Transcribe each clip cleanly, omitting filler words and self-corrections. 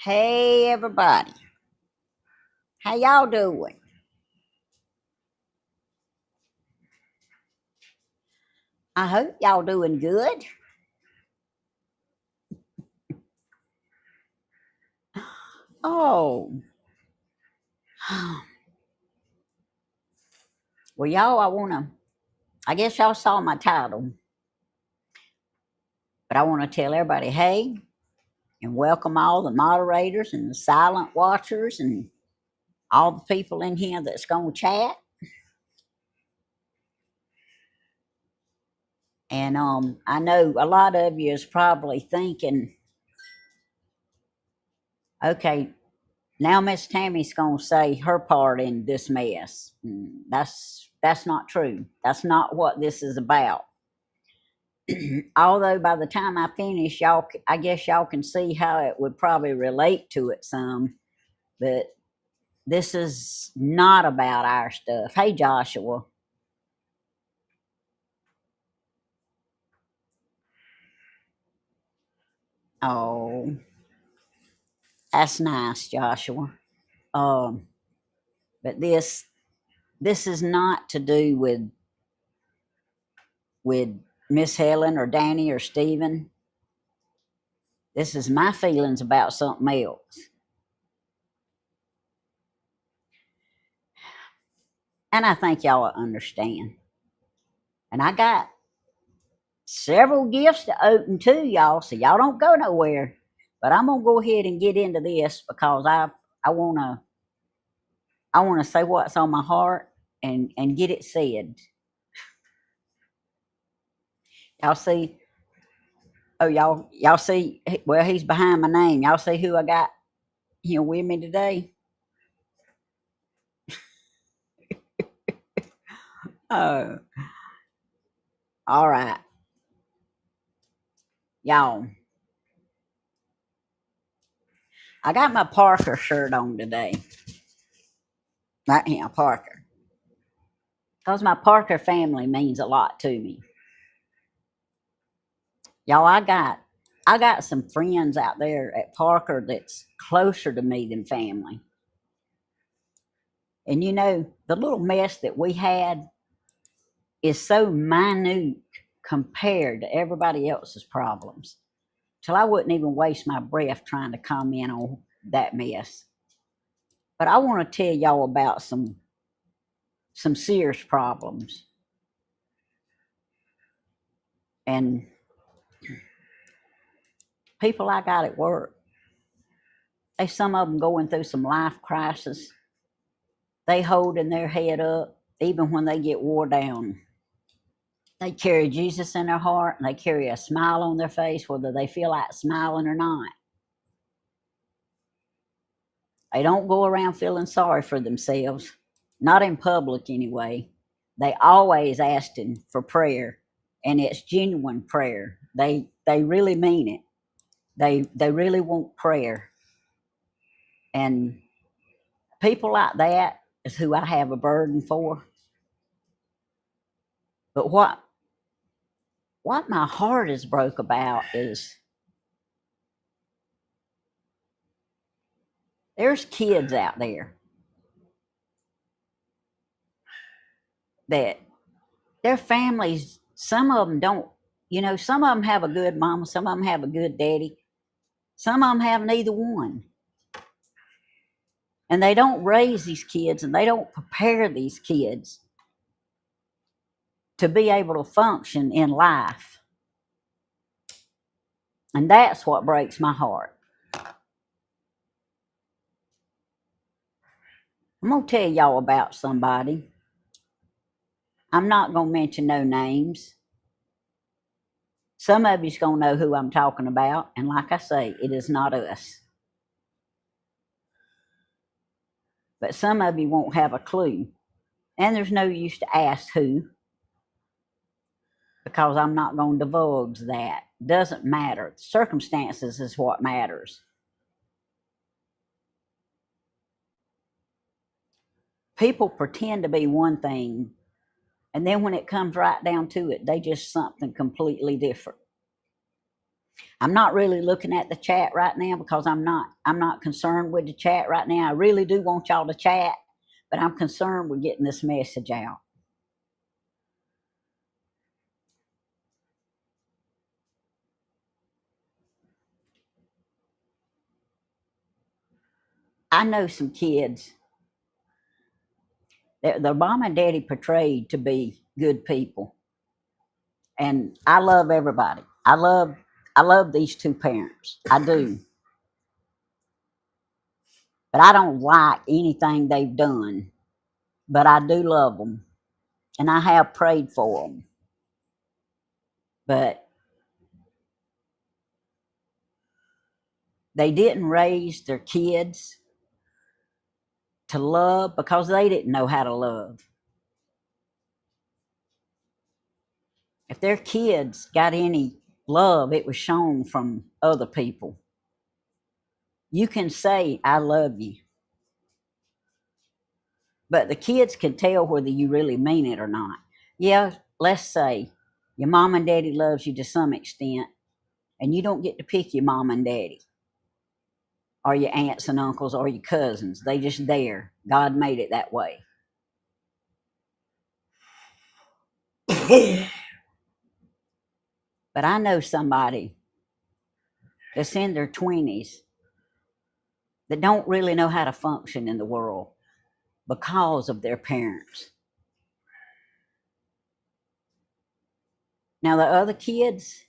Hey everybody, how y'all doing? I hope y'all doing good. Oh, well, y'all, I guess y'all saw my title, but I want to tell everybody hey, and welcome all the moderators and the silent watchers and all the people in here that's going to chat. And I know a lot of you is probably thinking, okay, now Miss Tammy's going to say her part in this mess. That's not true. That's not what this is about. Although by the time I finish, I guess y'all can see how it would probably relate to it some. But this is not about our stuff. Hey, Joshua. Oh, that's nice, Joshua. Um, but this is not to do with Miss Helen or Danny or Stephen. This is my feelings about something else. And I think y'all will understand. And I got several gifts to open too, y'all, so y'all don't go nowhere. But I'm gonna go ahead and get into this because I wanna say what's on my heart and get it said. Y'all see? Oh, y'all see? Well, he's behind my name. Y'all see who I got here with me today? Oh, all right, y'all. I got my Parker shirt on today. Right here, Parker. Because my Parker family means a lot to me. Y'all, I got some friends out there at Parker that's closer to me than family. And you know, the little mess that we had is so minute compared to everybody else's problems. Till I wouldn't even waste my breath trying to comment on that mess. But I want to tell y'all about some serious problems. And people I got at work, some of them going through some life crisis. They holding their head up even when they get wore down. They carry Jesus in their heart and they carry a smile on their face, whether they feel like smiling or not. They don't go around feeling sorry for themselves, not in public anyway. They always asking for prayer, and it's genuine prayer. They really mean it. They really want prayer. And people like that is who I have a burden for. But what my heart is broke about is there's kids out there that their families, some of them don't, some of them have a good mama, some of them have a good daddy, some of them have neither one. And they don't raise these kids and they don't prepare these kids to be able to function in life. And that's what breaks my heart. I'm going to tell y'all about somebody. I'm not going to mention no names. Some of you's going to know who I'm talking about. And like I say, it is not us. But some of you won't have a clue. And there's no use to ask who, because I'm not going to divulge that. Doesn't matter. Circumstances is what matters. People pretend to be one thing, and then when it comes right down to it, they just something completely different. I'm not really looking at the chat right now because I'm not concerned with the chat right now. I really do want y'all to chat, but I'm concerned with getting this message out. I know some kids that their mom and daddy portrayed to be good people. And I love everybody. I love these two parents. I do. But I don't like anything they've done. But I do love them. And I have prayed for them. But they didn't raise their kids to love because they didn't know how to love. If their kids got any love, it was shown from other people. You can say, I love you. But the kids can tell whether you really mean it or not. Yeah, let's say your mom and daddy loves you to some extent, and you don't get to pick your mom and daddy or your aunts and uncles or your cousins. They just there. God made it that way. But I know somebody that's in their 20s that don't really know how to function in the world because of their parents. Now, the other kids,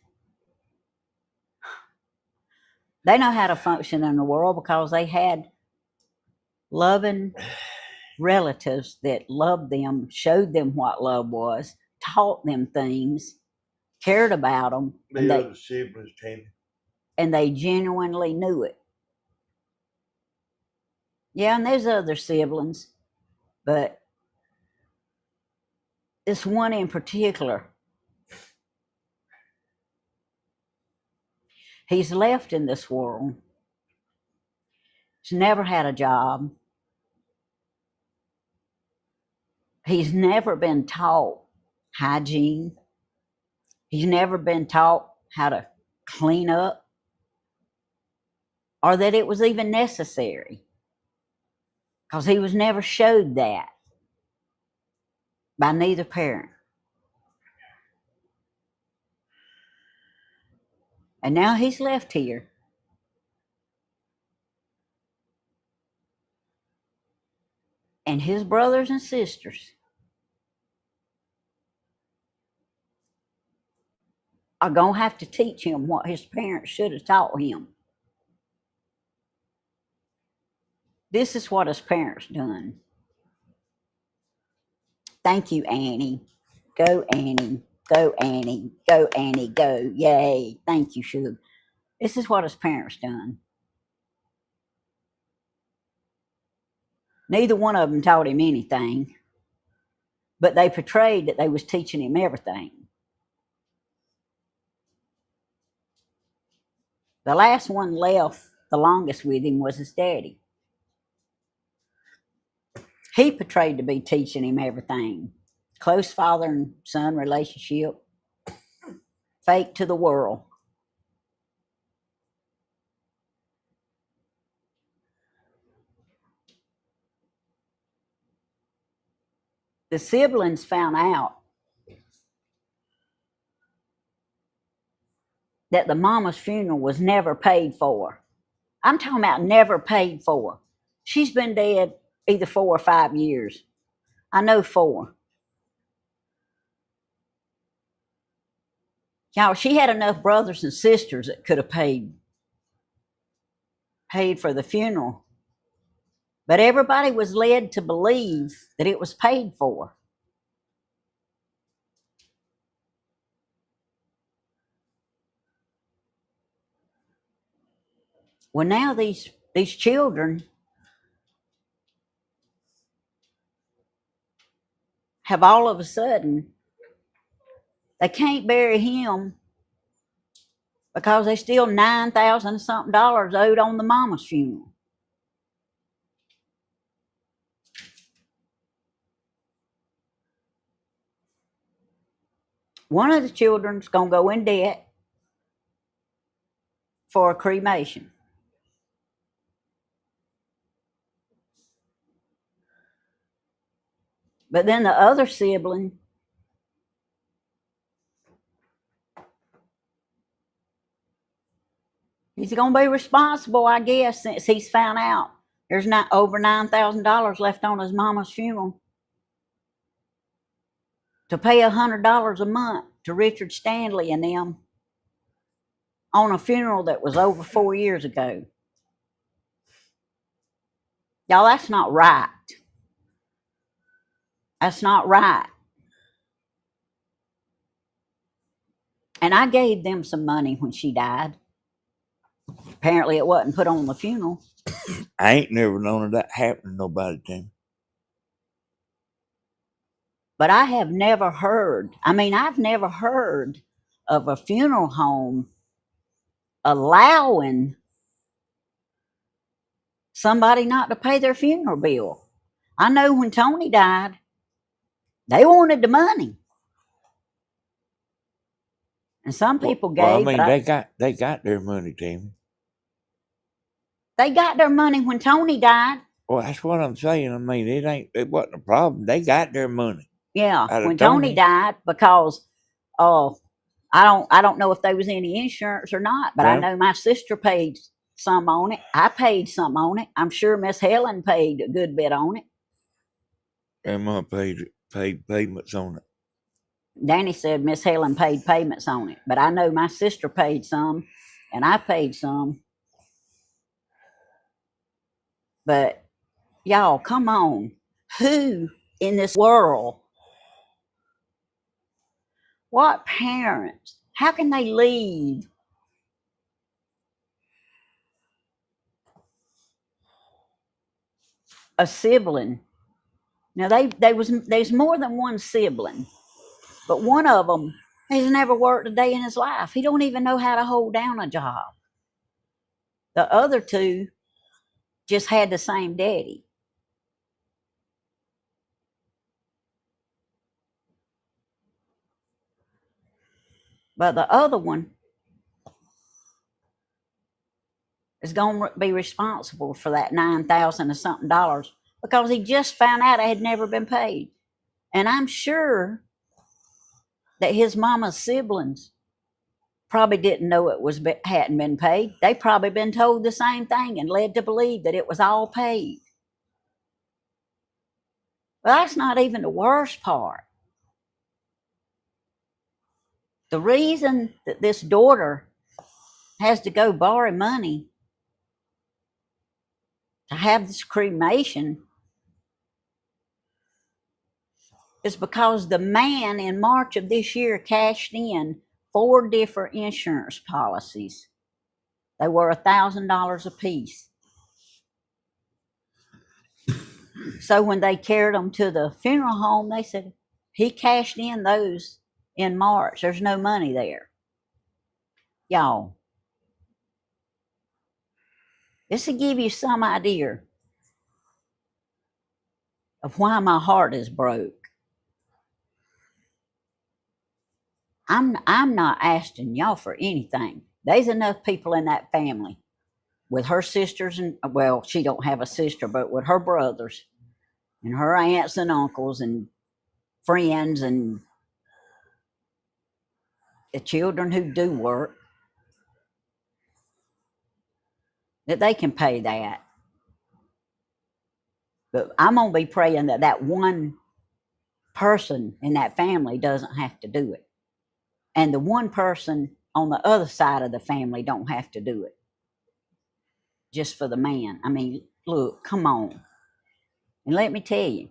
they know how to function in the world because they had loving relatives that loved them, showed them what love was, taught them things, cared about them, and they siblings, Tammy. And they genuinely knew it. Yeah, and there's other siblings, but this one in particular, he's left in this world. He's never had a job. He's never been taught hygiene. He's never been taught how to clean up or that it was even necessary because he was never showed that by neither parent. And now he's left here. And his brothers and sisters are going to have to teach him what his parents should have taught him. This is what his parents done. Thank you, Annie. Go, Annie. Go, Annie. Go, Annie. Go. Yay. Thank you, Suge. This is what his parents done. Neither one of them taught him anything, but they portrayed that they was teaching him everything. The last one left the longest with him was his daddy. He portrayed to be teaching him everything. Close father and son relationship, fake to the world. The siblings found out that the mama's funeral was never paid for. I'm talking about never paid for. She's been dead either 4 or 5 years. I know 4. Y'all, she had enough brothers and sisters that could have paid for the funeral. But everybody was led to believe that it was paid for. Well, now these children have all of a sudden, they can't bury him because they still $9,000 something owed on the mama's funeral. One of the children's gonna go in debt. for a cremation. But then the other sibling, he's going to be responsible, I guess, since he's found out there's not over $9,000 left on his mama's funeral, to pay $100 a month to Richard Stanley and them on a funeral that was over 4 years ago. Y'all, that's not right. That's not right. And I gave them some money when she died. Apparently it wasn't put on the funeral. I ain't never known of that happen to nobody, Tim. But I have never heard, I've never heard of a funeral home allowing somebody not to pay their funeral bill. I know when Tony died, they wanted the money. And some people gave. Well, they got their money, Tim. They got their money when Tony died. Well, that's what I'm saying. It wasn't a problem. They got their money. Yeah, when Tony died, because I don't know if there was any insurance or not, but I know my sister paid some on it. I paid some on it. I'm sure Miss Helen paid a good bit on it. And Mom paid payments on it. Danny said Miss Helen paid payments on it, but I know my sister paid some, and I paid some. But y'all, come on. Who in this world, what parents, how can they leave a sibling? Now there's more than one sibling, but one of them has never worked a day in his life. He don't even know how to hold down a job. The other two just had the same daddy. But the other one is going to be responsible for that $9,000 and something because he just found out it had never been paid. And I'm sure that his mama's siblings probably didn't know hadn't been paid. They probably been told the same thing and led to believe that it was all paid. Well, that's not even the worst part. The reason that this daughter has to go borrow money to have this cremation is because the man in March of this year cashed in 4 different insurance policies. They were $1,000 a piece. So when they carried them to the funeral home, they said he cashed in those in March. There's no money there. Y'all, this will give you some idea of why my heart is broke. I'm not asking y'all for anything. There's enough people in that family with her sisters, and well, she don't have a sister, but with her brothers and her aunts and uncles and friends and the children who do work, that they can pay that. But I'm going to be praying that that one person in that family doesn't have to do it. And the one person on the other side of the family don't have to do it. Just for the man. I mean, look, come on. And let me tell you,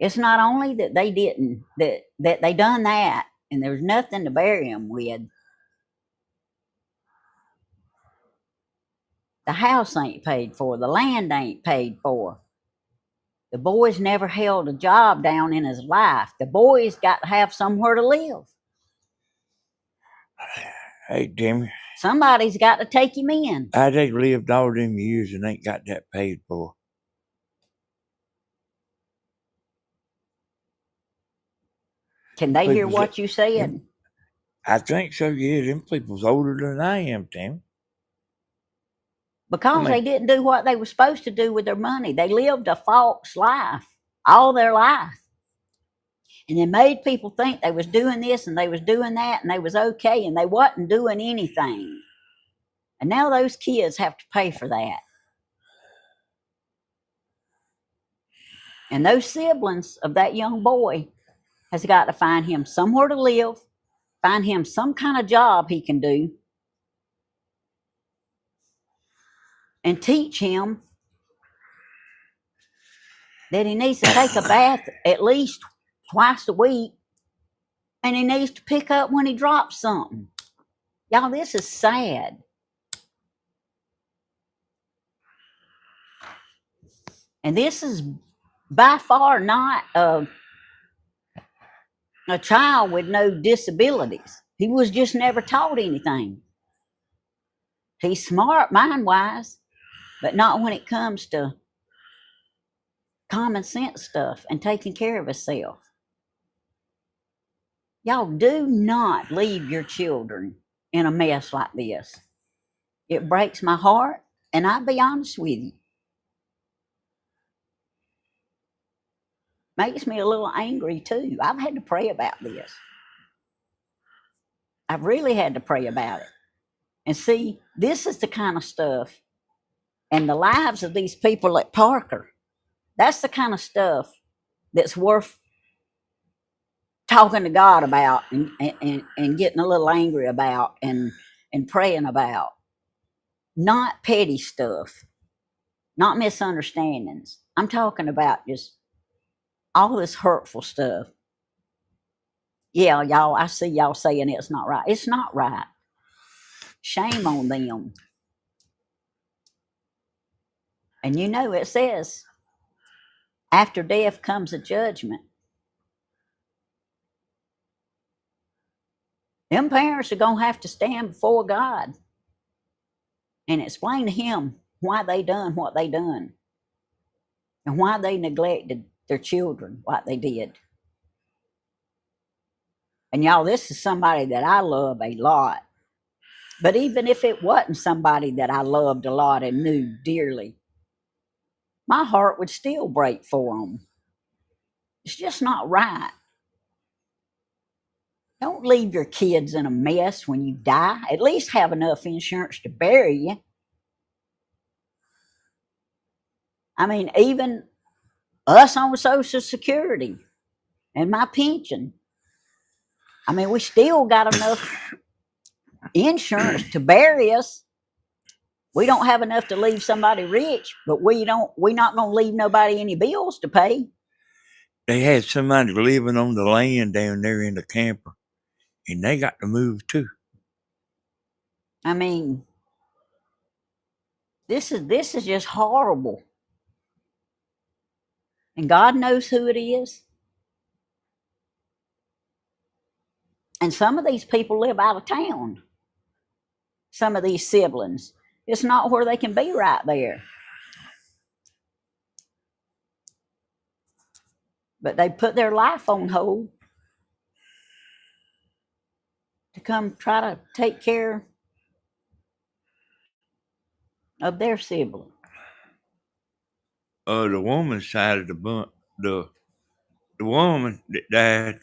it's not only that they didn't, that they done that and there's nothing to bury them with. The house ain't paid for. The land ain't paid for. The boy's never held a job down in his life. The boy's got to have somewhere to live. Hey, Timmy. Somebody's got to take him in. I just lived all them years and ain't got that paid for. Can they hear what you said? I think so, yeah. Them people's older than I am, Tim. because mean- they didn't do what they were supposed to do with their money. They lived a false life all their life. And they made people think they was doing this and they was doing that and they was okay, and they wasn't doing anything. And now those kids have to pay for that. And those siblings of that young boy has got to find him somewhere to live, find him some kind of job he can do, and teach him that he needs to take a bath at least twice a week, and he needs to pick up when he drops something. Y'all, this is sad. And this is by far not a child with no disabilities. He was just never taught anything. He's smart mind-wise, but not when it comes to common sense stuff and taking care of himself. Y'all, do not leave your children in a mess like this. It breaks my heart, and I'll be honest with you. Makes me a little angry too. I've had to pray about this. I've really had to pray about it. And see, this is the kind of stuff, and the lives of these people at Parker, that's the kind of stuff that's worth talking to God about, and getting a little angry about, and praying about. Not petty stuff, not misunderstandings. I'm talking about just all this hurtful stuff. Yeah, y'all, I see y'all saying it's not right. It's not right. Shame on them. And you know, it says after death comes a judgment. Them parents are going to have to stand before God and explain to him why they done what they done, and why they neglected their children like they did. And y'all, this is somebody that I love a lot. But even if it wasn't somebody that I loved a lot and knew dearly, my heart would still break for them. It's just not right. Don't leave your kids in a mess when you die. At least have enough insurance to bury you. I mean, even us on Social Security and my pension, I mean, we still got enough insurance to bury us. We don't have enough to leave somebody rich, but we're not going to leave nobody any bills to pay. They had somebody living on the land down there in the camper, and they got to move too. I mean, this is just horrible. And God knows who it is. And some of these people live out of town. Some of these siblings. It's not where they can be right there. But they put their life on hold to come try to take care of their sibling. The woman's side of the bunt, the woman that died,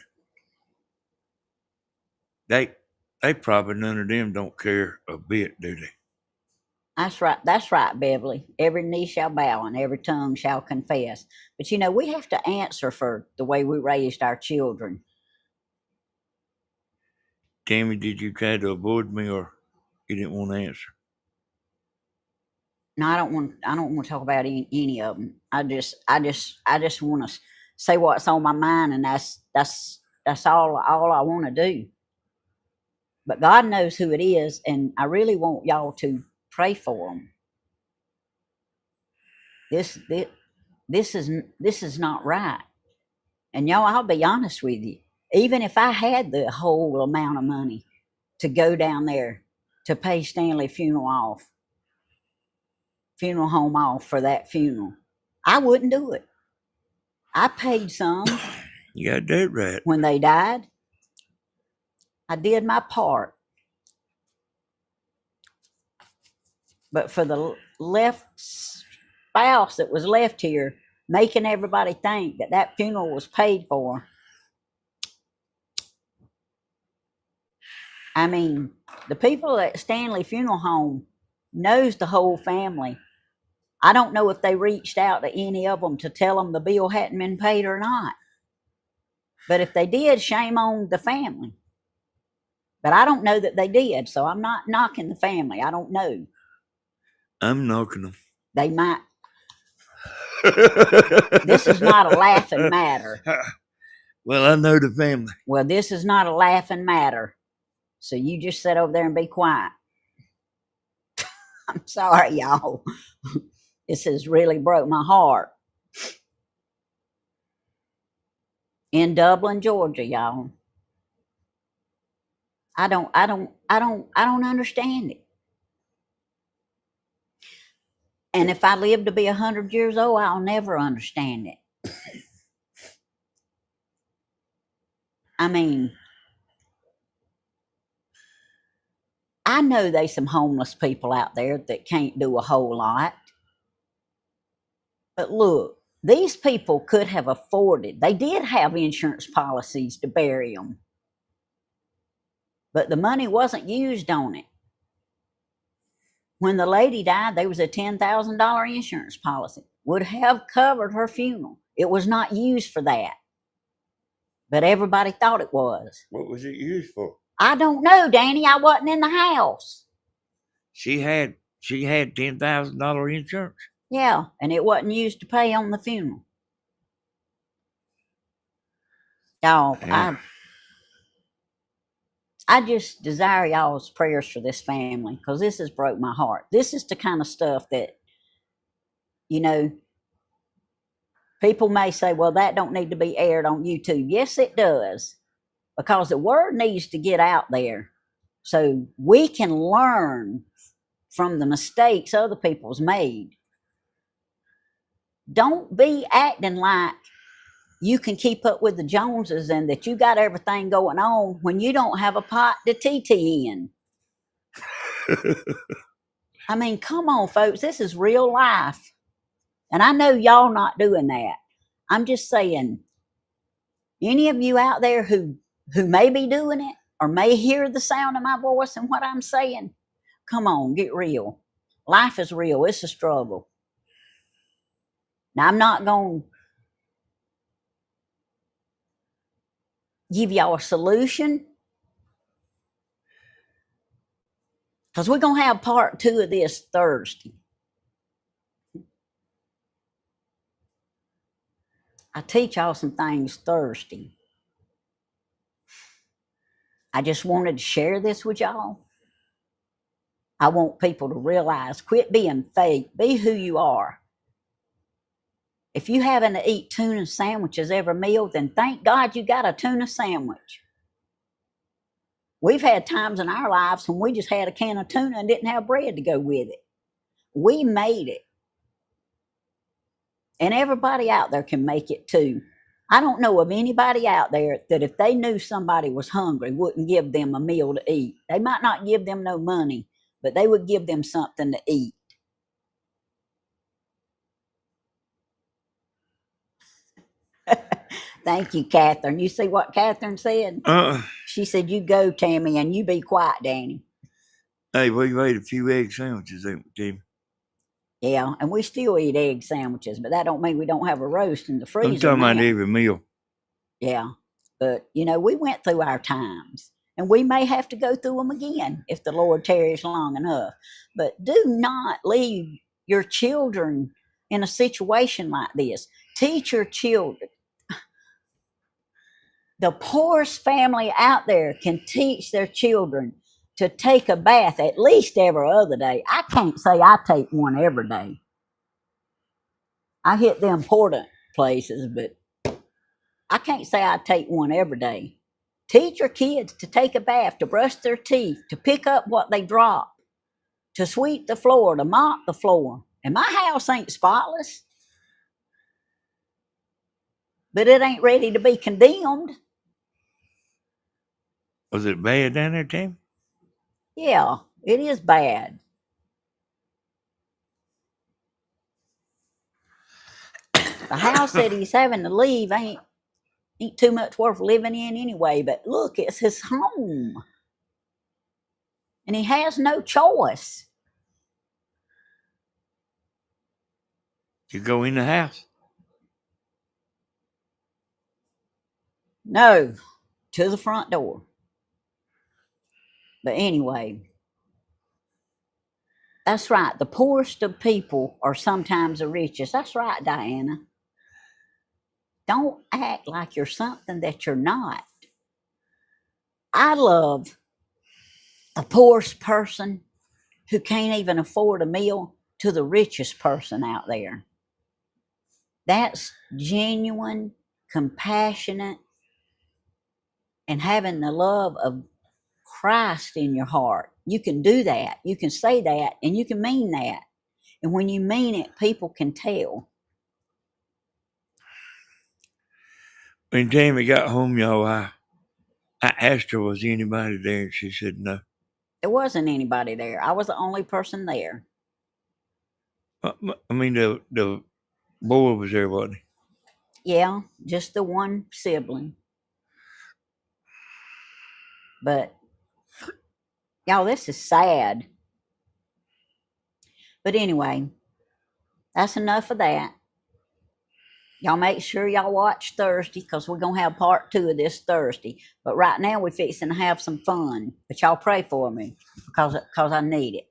they probably, none of them don't care a bit, do they? That's right, Beverly. Every knee shall bow and every tongue shall confess. But you know, we have to answer for the way we raised our children. Tammy, did you try to avoid me, or you didn't want to answer? No, I don't want to talk about any of them. I just want to say what's on my mind, and that's all I want to do. But God knows who it is, and I really want y'all to pray for them. This is not right. And y'all, I'll be honest with you. Even if I had the whole amount of money to go down there to pay Stanley funeral home off for that funeral, I wouldn't do it. I paid some. You got that right. When they died, I did my part. But for the left spouse that was left here, making everybody think that that funeral was paid for. I mean, the people at Stanley Funeral Home knows the whole family. I don't know if they reached out to any of them to tell them the bill hadn't been paid or not. But if they did, shame on the family. But I don't know that they did, so I'm not knocking the family. I don't know. I'm knocking them. They might. This is not a laughing matter. Well, I know the family. Well, this is not a laughing matter. So you just sit over there and be quiet. I'm sorry, y'all. This has really broke my heart. In Dublin, Georgia, y'all. I don't understand it. And if I live to be 100 years old, I'll never understand it. I mean, I know there's some homeless people out there that can't do a whole lot. But look, these people could have afforded, they did have insurance policies to bury them. But the money wasn't used on it. When the lady died, there was a $10,000 insurance policy. Would have covered her funeral. It was not used for that. But everybody thought it was. What was it used for? I don't know, Danny. I wasn't in the house. She had $10,000 insurance. Yeah, and it wasn't used to pay on the funeral. Y'all, Yeah. I just desire y'all's prayers for this family, because this has broke my heart. This is the kind of stuff that, you know, people may say, well, that don't need to be aired on YouTube. Yes, it does, because the word needs to get out there so we can learn from the mistakes other people's made. Don't be acting like you can keep up with the Joneses and that you got everything going on when you don't have a pot to TT in. I mean, come on, folks. This is real life. And I know y'all not doing that. I'm just saying, any of you out there who may be doing it or may hear the sound of my voice and what I'm saying, come on, get real. Life is real. It's a struggle. Now, I'm not going to give y'all a solution, because we're going to have part 2 of this Thursday. I teach y'all some things Thursday. I just wanted to share this with y'all. I want people to realize, quit being fake. Be who you are. If you having to eat tuna sandwiches every meal, then thank God you got a tuna sandwich. We've had times in our lives when we just had a can of tuna and didn't have bread to go with it. We made it. And everybody out there can make it too. I don't know of anybody out there that if they knew somebody was hungry wouldn't give them a meal to eat. They might not give them no money, but they would give them something to eat. Thank you, Catherine. You see what Catherine said? She said, you go, Tammy, and you be quiet, Danny. Hey, we made a few egg sandwiches, ain't we, Tim? Yeah, and we still eat egg sandwiches, but that don't mean we don't have a roast in the freezer. I'm talking about now. every meal. Yeah, but, you know, we went through our times, and we may have to go through them again if the Lord tarries long enough. But do not leave your children in a situation like this. Teach your children. The poorest family out there can teach their children to take a bath at least every other day. I can't say I take one every day. I hit the important places, but I can't say I take one every day. Teach your kids to take a bath, to brush their teeth, to pick up what they drop, to sweep the floor, to mop the floor. And my house ain't spotless, but it ain't ready to be condemned. Was it bad down there, Tim? Yeah, it is bad. The house that he's having to leave ain't too much worth living in anyway. But look, it's his home, and he has no choice. You go in the house. No, to the front door. But anyway, that's right. The poorest of people are sometimes the richest. That's right, Diana. Don't act like you're something that you're not. I love the poorest person who can't even afford a meal to the richest person out there. That's genuine, compassionate, and having the love of Christ in your heart. You can do that. You can say that, and you can mean that. And when you mean it, people can tell. When Tammy got home, y'all, I asked her, was anybody there? And she said no. There wasn't anybody there. I was the only person there. I mean, the boy was there, wasn't he? Yeah, just the one sibling. But, y'all, this is sad. But anyway, that's enough of that. Y'all make sure y'all watch Thursday, because we're going to have part 2 of this Thursday. But right now we're fixing to have some fun. But y'all pray for me, because I need it.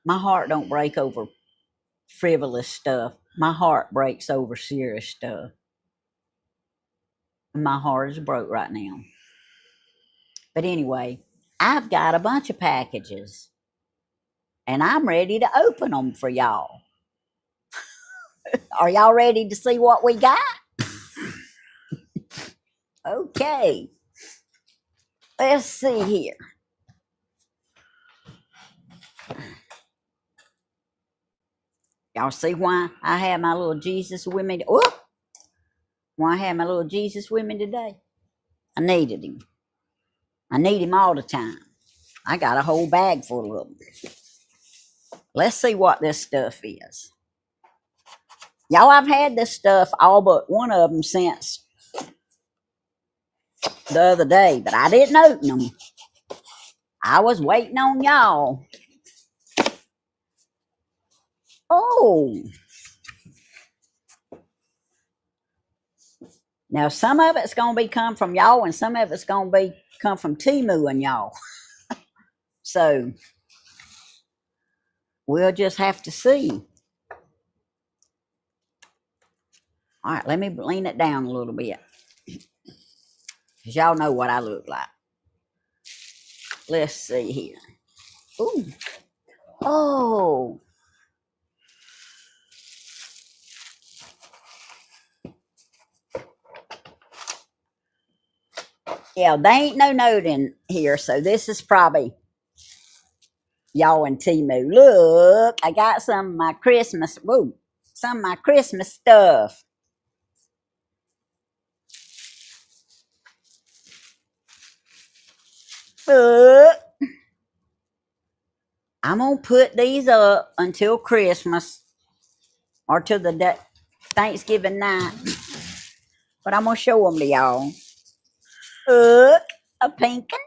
My heart don't break over frivolous stuff. My heart breaks over serious stuff. And my heart is broke right now. But anyway, I've got a bunch of packages, and I'm ready to open them for y'all. Are y'all ready to see what we got? Okay. Let's see here. Y'all see why I had my little Jesus with me? Why I had my little Jesus with me today? I needed him. I need him all the time. I got a whole bag full of them. Let's see what this stuff is. Y'all, I've had this stuff, all but one of them, since the other day, but I didn't open them. I was waiting on y'all. Oh. Now, some of it's going to be come from y'all, and some of it's going to be come from Temu and y'all. So, we'll just have to see. All right, let me lean it down a little bit, because y'all know what I look like. Let's see here. Ooh. Oh. Yeah, they ain't no note in here, so this is probably y'all and Temu. Look, I got some of my Christmas, some of my Christmas stuff. Look. I'm going to put these up until Christmas, or till the day, Thanksgiving night. But I'm going to show them to y'all. Look, a pink one.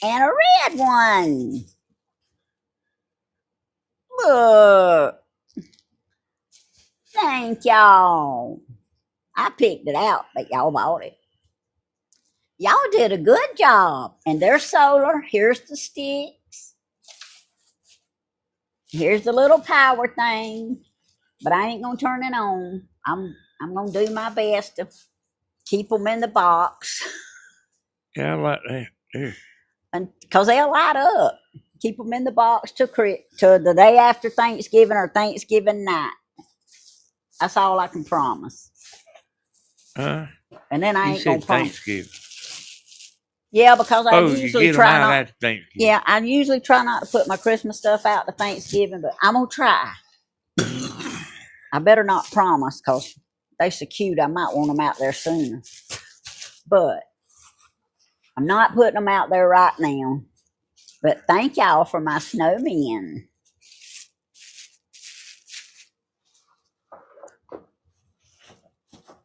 And a red one. Look. Thank y'all. I picked it out, but y'all bought it. Y'all did a good job. And they're solar. Here's the sticks. Here's the little power thing. But I ain't going to turn it on. I'm going to do my best to keep them in the box. Yeah, I like that. Yeah. And because they'll light up. Keep them in the box to the day after Thanksgiving or Thanksgiving night. That's all I can promise. And then I you ain't gonna said promise. Thanksgiving. Yeah, because I You usually get them try out not. after Thanksgiving. Yeah, I usually try not to put my Christmas stuff out to Thanksgiving, but I'm gonna try. I better not promise, because they're so cute. I might want them out there sooner. But I'm not putting them out there right now. But thank y'all for my snowmen.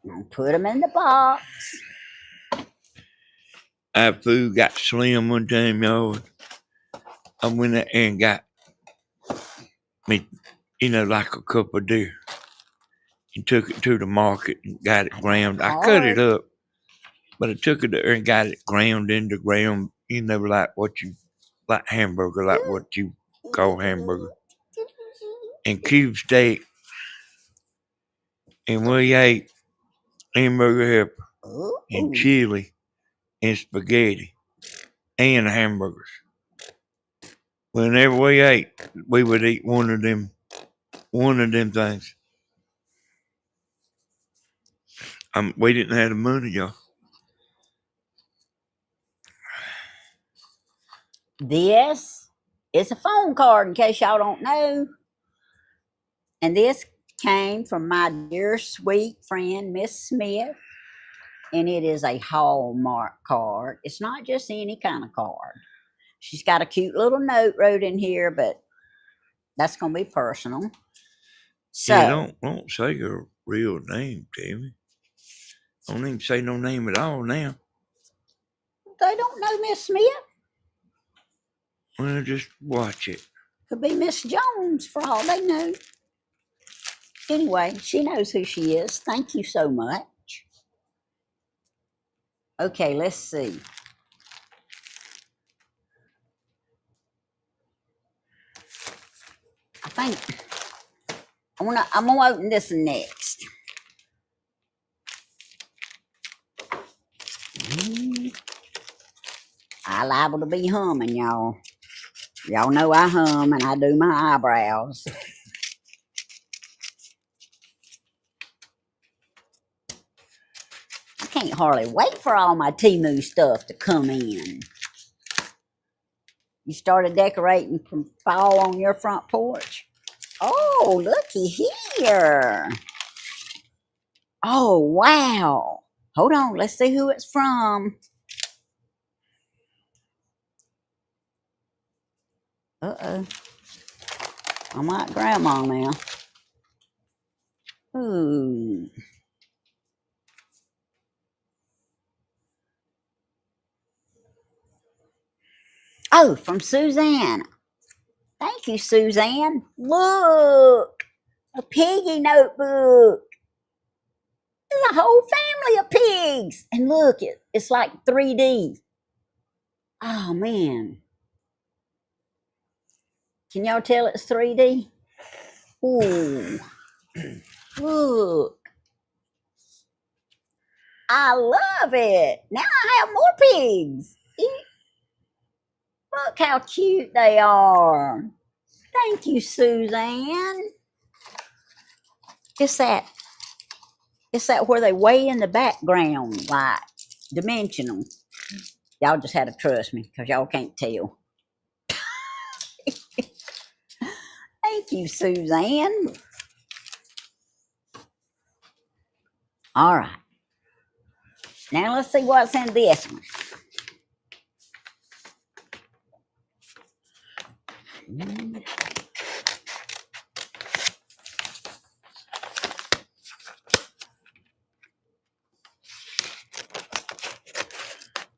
And put them in the box. Our food got slim one time, y'all. I went out there and got me, like a couple of deer and took it to the market and got it ground. I cut it up, but I took it there and got it ground into ground, like hamburger, like what you call hamburger. And cube steak. And we ate hamburger helper and chili and spaghetti and hamburgers. Whenever we ate, we would eat one of them things. We didn't have the money, y'all. This is a phone card, in case y'all don't know. And this came from my dear sweet friend, Miss Smith. And it is a Hallmark card. It's not just any kind of card. She's got a cute little note wrote in here, but that's going to be personal. So, Yeah, don't say your real name, Tammy. Don't even say no name at all now. They don't know Miss Smith. Well, just watch it. Could be Miss Jones for all they know. Anyway, she knows who she is. Thank you so much. Okay, let's see. I think I'm gonna open this next. I liable to be humming, y'all. Y'all know I hum and I do my eyebrows. I can't hardly wait for all my Temu stuff to come in. You started decorating from fall on your front porch? Oh, looky here. Oh, wow. Hold on, let's see who it's from. Uh-oh. I'm like grandma now. Ooh. Oh, from Suzanne. Thank you, Suzanne. Look, a piggy notebook. There's a whole family of pigs. And look, it's like 3D. Oh, man. Can y'all tell it's 3D? Ooh. Look. I love it. Now I have more pigs. Look how cute they are. Thank you, Suzanne. It's that where they way in the background, like dimensional. Y'all just had to trust me because y'all can't tell. Thank you, Suzanne. All right. Now let's see what's in this one.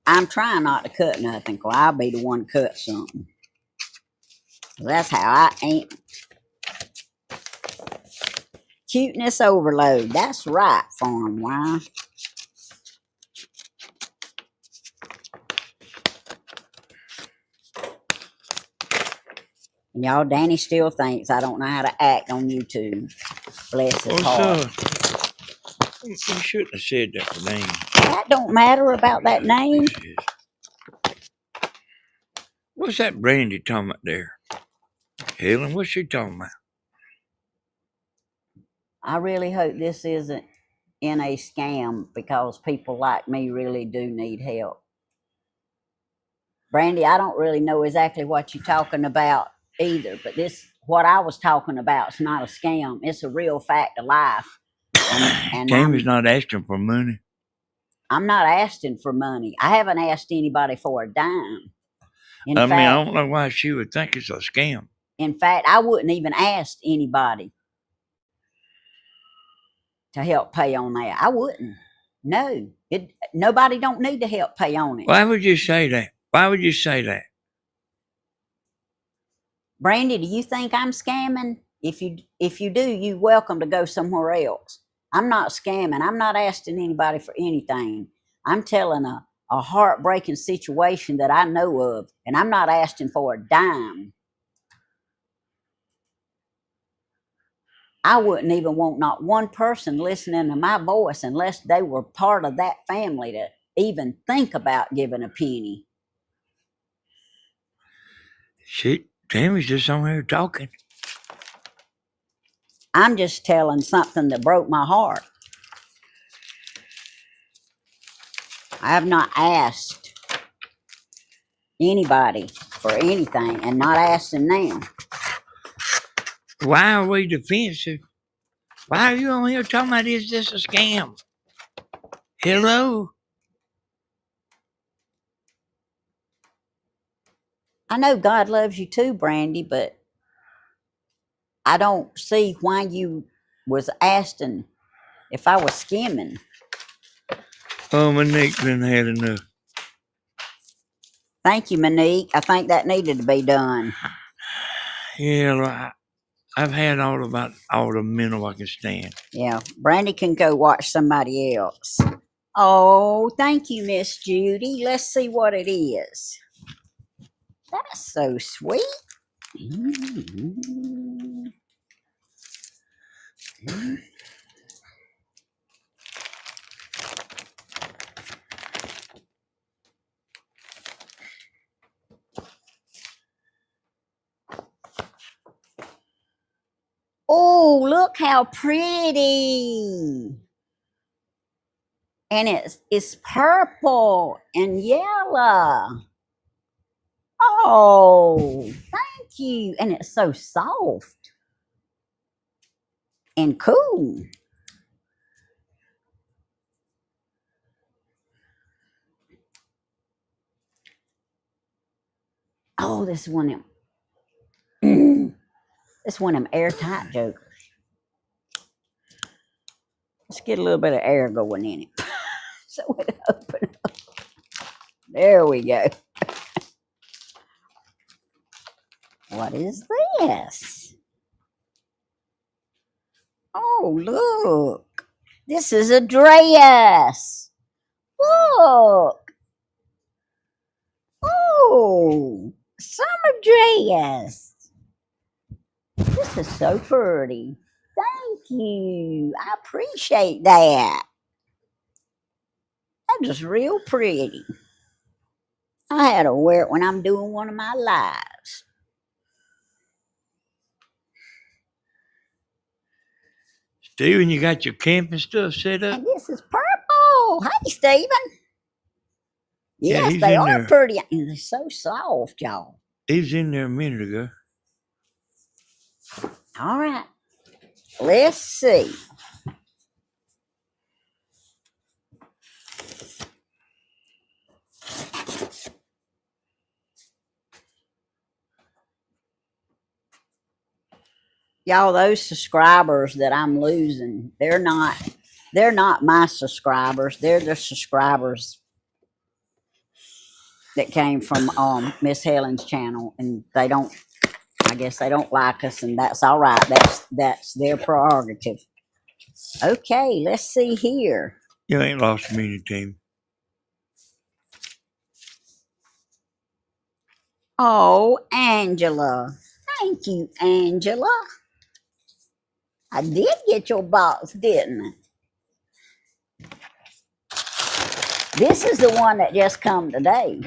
I'm trying not to cut nothing, because I'll be the one to cut something. That's how I am. Cuteness overload. That's right, farm wife. And y'all, Danny still thinks I don't know how to act on YouTube. Bless his heart. You shouldn't have said that name. That don't matter about that name. What's that Brandy talking about there? Helen, what's she talking about? I really hope this isn't in a scam, because people like me really do need help. Brandy, I don't really know exactly what you're talking about either, but what I was talking about is not a scam. It's a real fact of life. And Tammy's not asking for money. I'm not asking for money. I haven't asked anybody for a dime. I don't know why she would think it's a scam. In fact, I wouldn't even ask anybody. to help pay on that. I wouldn't. No, nobody don't need to help pay on it. Why would you say that? Why would you say that? Brandy, do you think I'm scamming? If you do, you're welcome to go somewhere else. I'm not scamming. I'm not asking anybody for anything. I'm telling a heartbreaking situation that I know of, and I'm not asking for a dime. I wouldn't even want not one person listening to my voice unless they were part of that family to even think about giving a penny. Shit, Tammy's just on here talking. I'm just telling something that broke my heart. I have not asked anybody for anything and not asking now. Why are we defensive? Why are you on here talking about is this a scam? Hello? I know God loves you too, Brandy, but I don't see why you was asking if I was skimming. Oh, Monique done had enough. Thank you, Monique. I think that needed to be done. Yeah, I've had all the mental I can stand. Yeah, Brandy can go watch somebody else. Oh, thank you, Miss Judy. Let's see what it is. That's so sweet. Oh, look how pretty. And it's purple and yellow. Oh, thank you. And it's so soft and cool. Oh, this one of them. This one of them airtight jokers. Let's get a little bit of air going in it. So it open up. There we go. What is this? Oh, look. This is a dress. Look. Oh, summer dress. This is so pretty. Thank you. I appreciate that. That is real pretty. I had to wear it when I'm doing one of my lives. Steven, you got your camping stuff set up? And this is purple. Hey, Stephen. Yeah, Yes, he's they in are there. pretty. And they're so soft, y'all. He was in there a minute ago. All right. Let's see. Y'all, those subscribers that I'm losing, they're not my subscribers. They're the subscribers that came from Miss Helen's channel, and I guess they don't like us, and that's all right. That's their prerogative. Okay, let's see here. You ain't lost me any team. Oh, Angela. Thank you, Angela. I did get your box, didn't I? This is the one that just come today.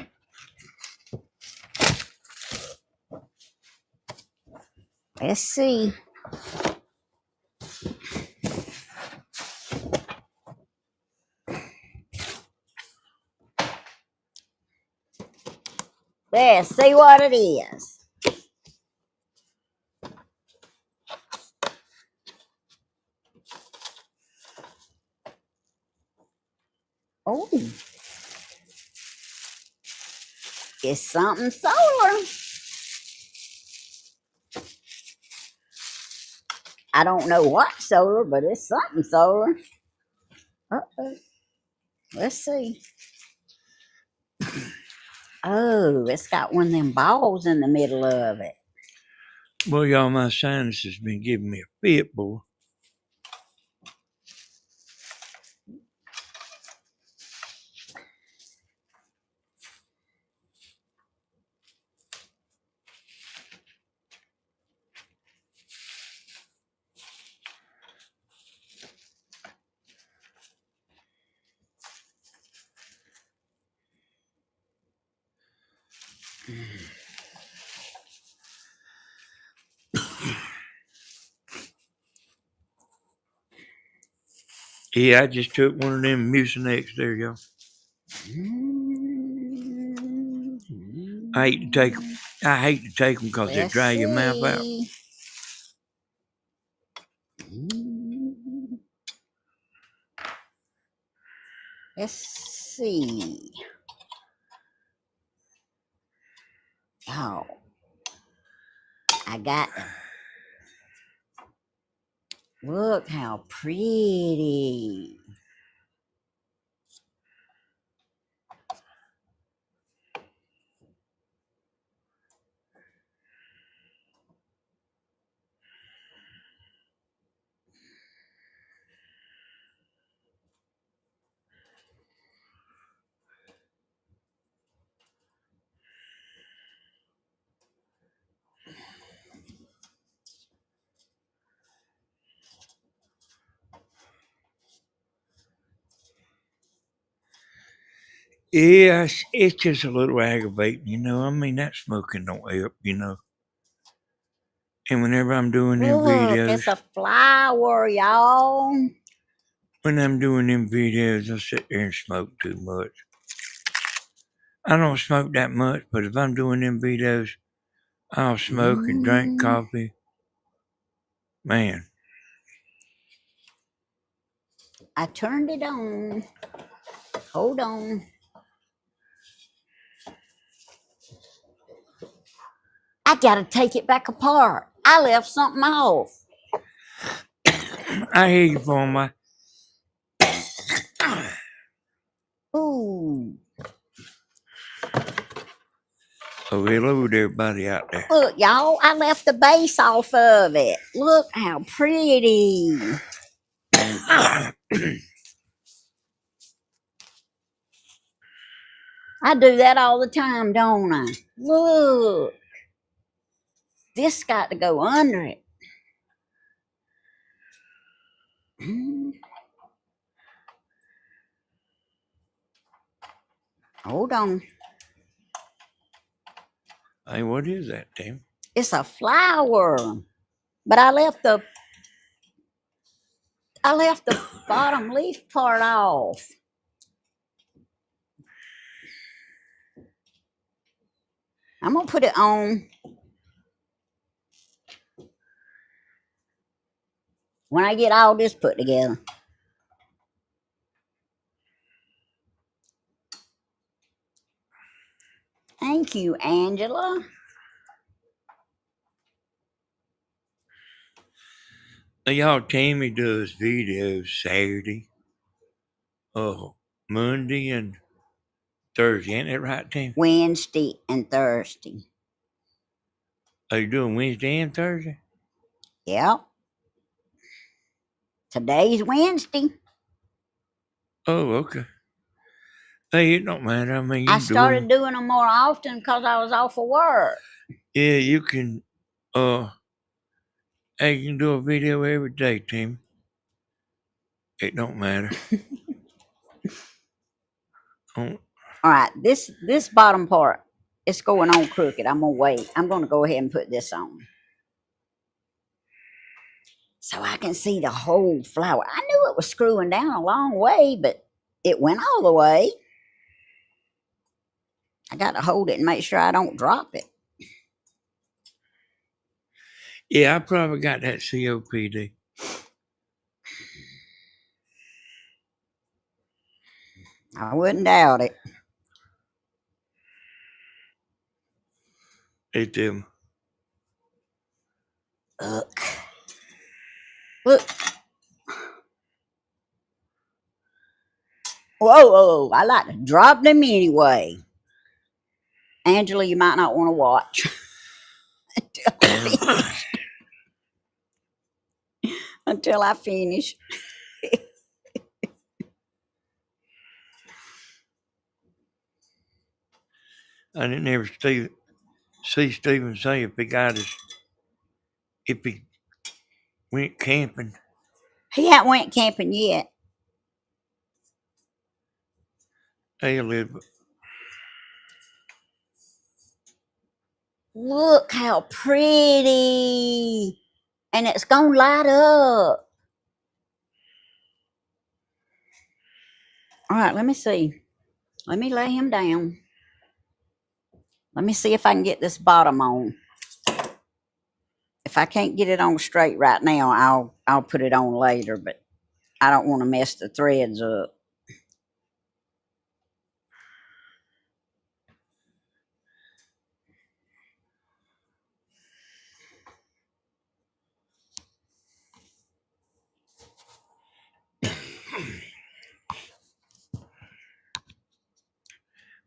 Let's see. Let's see what it is. Oh, it's something solar. I don't know what solar, but it's something solar. Uh-oh. Let's see. Oh, it's got one of them balls in the middle of it. Well, y'all, my sinus has been giving me a fit, boy. Yeah, I just took one of them Mucinex there, y'all. I hate to take them because they Let's dry your mouth out. see. Let's see. Oh, I got them. Look how pretty. Yeah, it's just a little aggravating, you know. I mean, that smoking don't help, you know. And whenever I'm doing them Look, videos, it's a flower, y'all. when I'm doing them videos, I sit there and smoke too much. I don't smoke that much, but if I'm doing them videos, I'll smoke and drink coffee. Man, I turned it on. Hold on. I gotta take it back apart. I left something off. I hear you, Former. Ooh. Oh, hello to everybody out there. Look, y'all, I left the base off of it. Look how pretty. I do that all the time, don't I? Look. This got to go under it. Hold on. Hey, what is that, Tim? It's a flower. But I left the bottom leaf part off. I'm gonna put it on when I get all this put together. Thank you, Angela. Y'all, Tammy does videos Saturday, Monday, and Thursday. Ain't that right, Tammy? Wednesday and Thursday. Are you doing Wednesday and Thursday? Yep. Today's Wednesday. Oh, okay. Hey, it don't matter. I mean, you I can do started them. doing them more often because I was off of work. Yeah, you can. Hey, you can do a video every day, Tim. It don't matter. Oh, All right, this bottom part, it's going on crooked. I'm gonna wait. I'm gonna go ahead and put this on so I can see the whole flower. I knew it was screwing down a long way, but it went all the way. I got to hold it and make sure I don't drop it. yeah, I probably got that COPD. I wouldn't doubt it. It Look. Whoa, whoa, I like to drop them anyway. Angela, you might not want to watch until I finish. I didn't ever see Stephen say if he went camping. He hadn't went camping yet. Hey, Elizabeth. Look how pretty. And it's going to light up. All right, let me see. Let me lay him down. Let me see if I can get this bottom on. If I can't get it on straight right now, I'll put it on later, but I don't want to mess the threads up.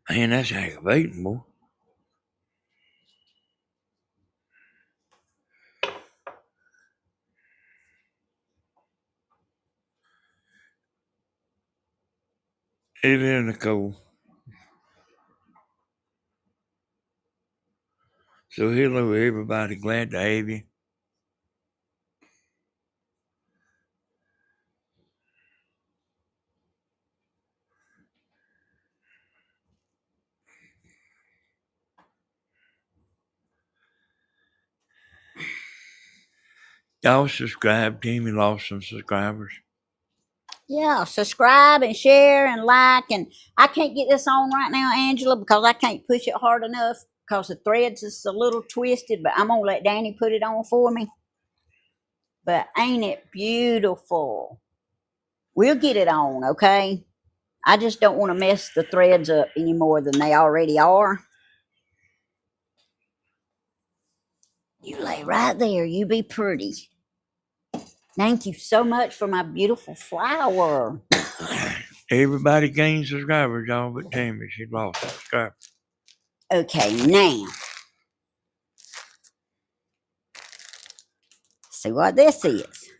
Man, that's aggravating, boy. It is, Nicole. So hello, everybody. Glad to have you. Y'all subscribe. Jamie lost some subscribers. Yeah, subscribe and share and like. And I can't get this on right now, Angela, because I can't push it hard enough because the threads is a little twisted, but I'm going to let Danny put it on for me. But ain't it beautiful? We'll get it on, okay? I just don't want to mess the threads up any more than they already are. You lay right there. You be pretty. Thank you so much for my beautiful flower. Everybody gained subscribers, y'all, but Tammy, she lost subscribers. Okay, now. See what this is.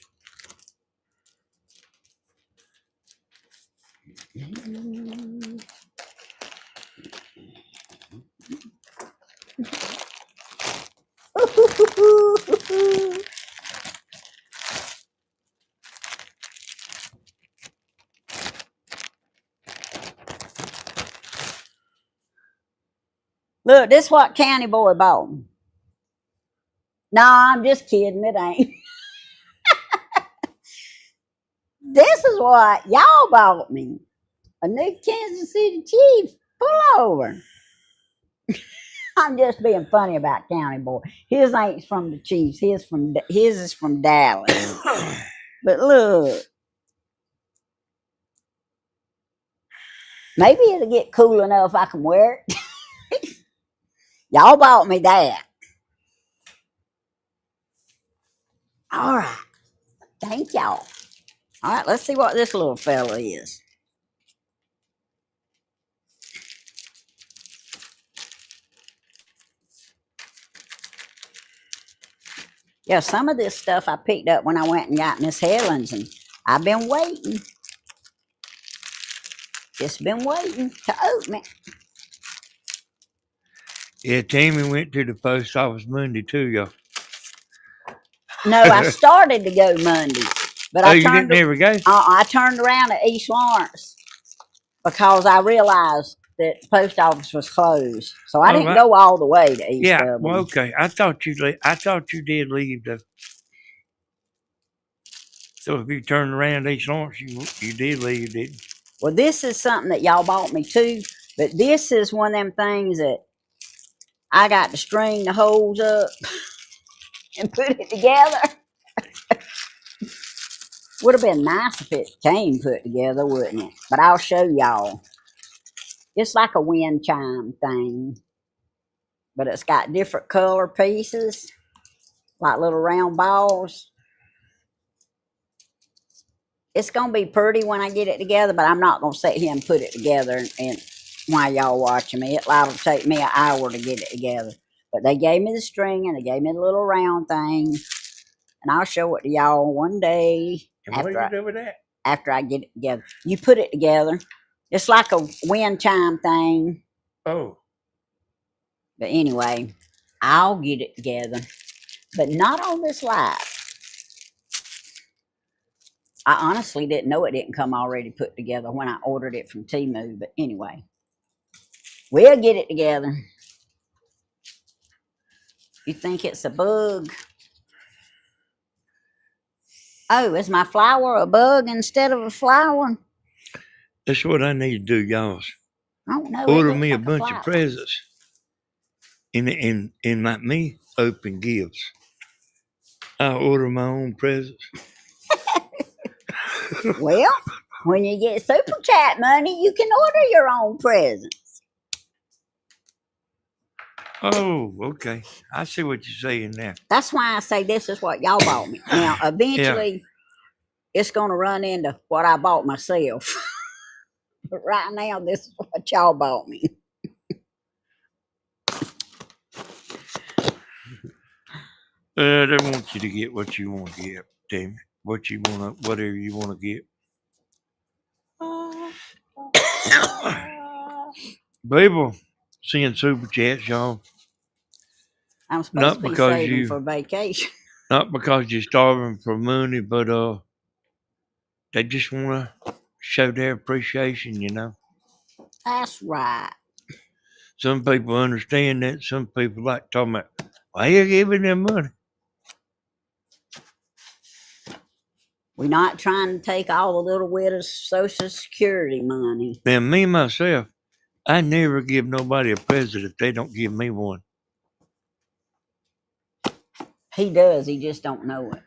Look, this what County Boy bought me. No, I'm just kidding. It ain't. This is what y'all bought me. A new Kansas City Chiefs pullover. I'm just being funny about County Boy. His ain't from the Chiefs. His is from Dallas. But look, maybe it'll get cool enough I can wear it. Y'all bought me that. All right. Thank y'all. All right, let's see what this little fella is. Yeah, some of this stuff I picked up when I went and got Miss Helen's, and I've been waiting. Just been waiting to open it. Yeah, Tammy went to the post office Monday too, y'all. No, I started to go Monday, but you didn't ever go? I turned around at East Lawrence because I realized that the post office was closed, so I didn't go all the way to East. Yeah, well, okay. I thought you did leave the. So if you turned around East Lawrence, you did leave, didn't you? Well, this is something that y'all bought me too, but this is one of them things that I got to string the holes up and put it together. Would have been nice if it came put together, wouldn't it? But I'll show y'all. It's like a wind chime thing, but it's got different color pieces, like little round balls. It's gonna be pretty when I get it together, but I'm not gonna sit here and put it together and while y'all watching me. It'll take me an hour to get it together. But they gave me the string and they gave me the little round thing, and I'll show it to y'all one day And what do you do with that? after I get it together. You put it together. It's like a wind chime thing. Oh, But anyway, I'll get it together, but not on this live. I honestly didn't know it didn't come already put together when I ordered it from Temu. But anyway, we'll get it together. You think it's a bug? Oh, is my flower a bug instead of a flower? that's what I need to do, y'all. I don't know. It Order looks me a like bunch flower. of presents and let me open gifts. I order my own presents. Well, when you get super chat money, you can order your own present. Oh, okay. I see what you're saying now. That's why I say this is what y'all bought me. Now, eventually, it's going to run into what I bought myself. But right now, this is what y'all bought me. They want you to get what you want to get, damn it. Whatever you want to get. People seeing super chats, y'all. I'm supposed Not to be because saving you- for vacation. Not because you're starving for money, but they just want to show their appreciation, you know. That's right. Some people understand that. Some people like talking about, why you giving them money? We're not trying to take all the little widow's Social Security money. Now, me, myself, I never give nobody a present if they don't give me one. He does. He just don't know it.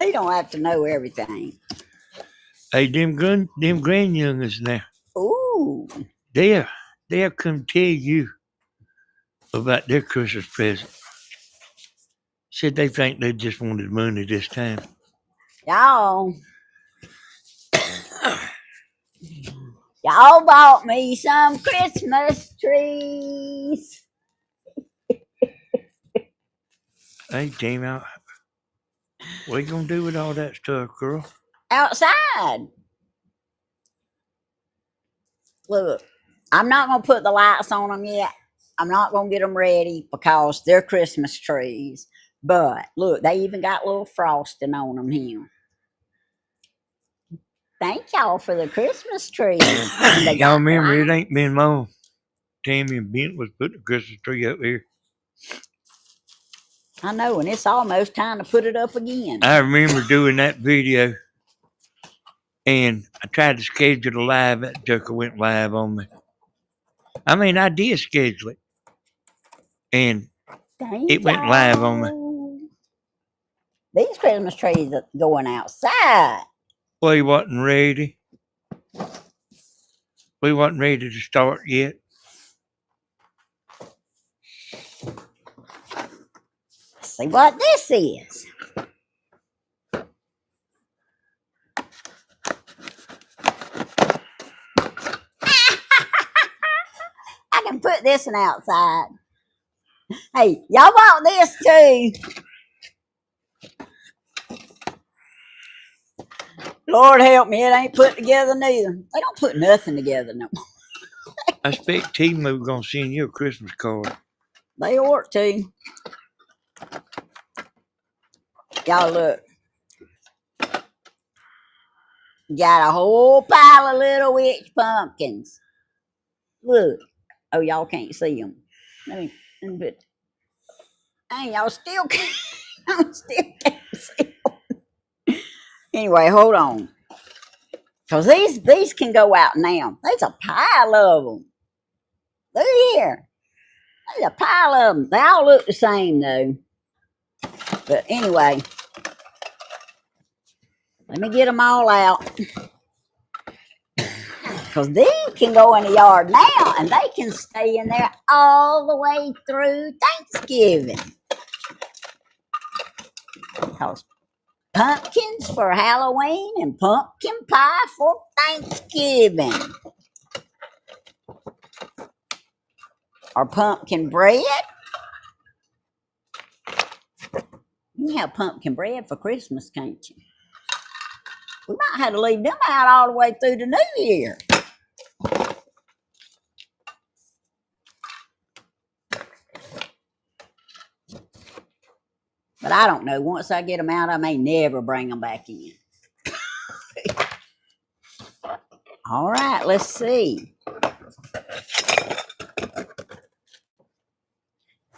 He don't have to know everything. Hey, them grandyoungers now, Ooh. they'll come tell you about their Christmas present. Said they think they just wanted money this time. Y'all bought me some Christmas trees. Hey, damn out. What you gonna do with all that stuff, girl? Outside. Look, I'm not going to put the lights on them yet. I'm not going to get them ready because they're Christmas trees. But look, they even got little frosting on them here. Thank y'all for the Christmas trees. Y'all remember it ain't been long. Tammy and Bent was putting the Christmas tree up here. I know, and it's almost time to put it up again. I remember doing that video, and I tried to schedule a live. That joker went live on me. I mean, I did schedule it, and Thank it went live on me. y'all. These Christmas trees are going outside. We wasn't ready. We wasn't ready to start yet. Let's see what this is. I can put this one outside. Hey, y'all bought this too. Lord help me, it ain't put together neither. They don't put nothing together no more. I expect T-Move gonna send you a Christmas card. They ought to. Y'all look. Got a whole pile of little witch pumpkins. Look. Oh, y'all can't see them. Let me put. Hey, y'all still can't. I still can't see them. Anyway, hold on. Because these can go out now. There's a pile of them. Look here. There's a pile of them. They all look the same, though. But anyway, let me get them all out. Because these can go in the yard now, and they can stay in there all the way through Thanksgiving. Because pumpkins for Halloween and pumpkin pie for Thanksgiving. Or pumpkin bread. You can have pumpkin bread for Christmas, can't you? We might have to leave them out all the way through the new year. But I don't know. Once I get them out, I may never bring them back in. All right, let's see.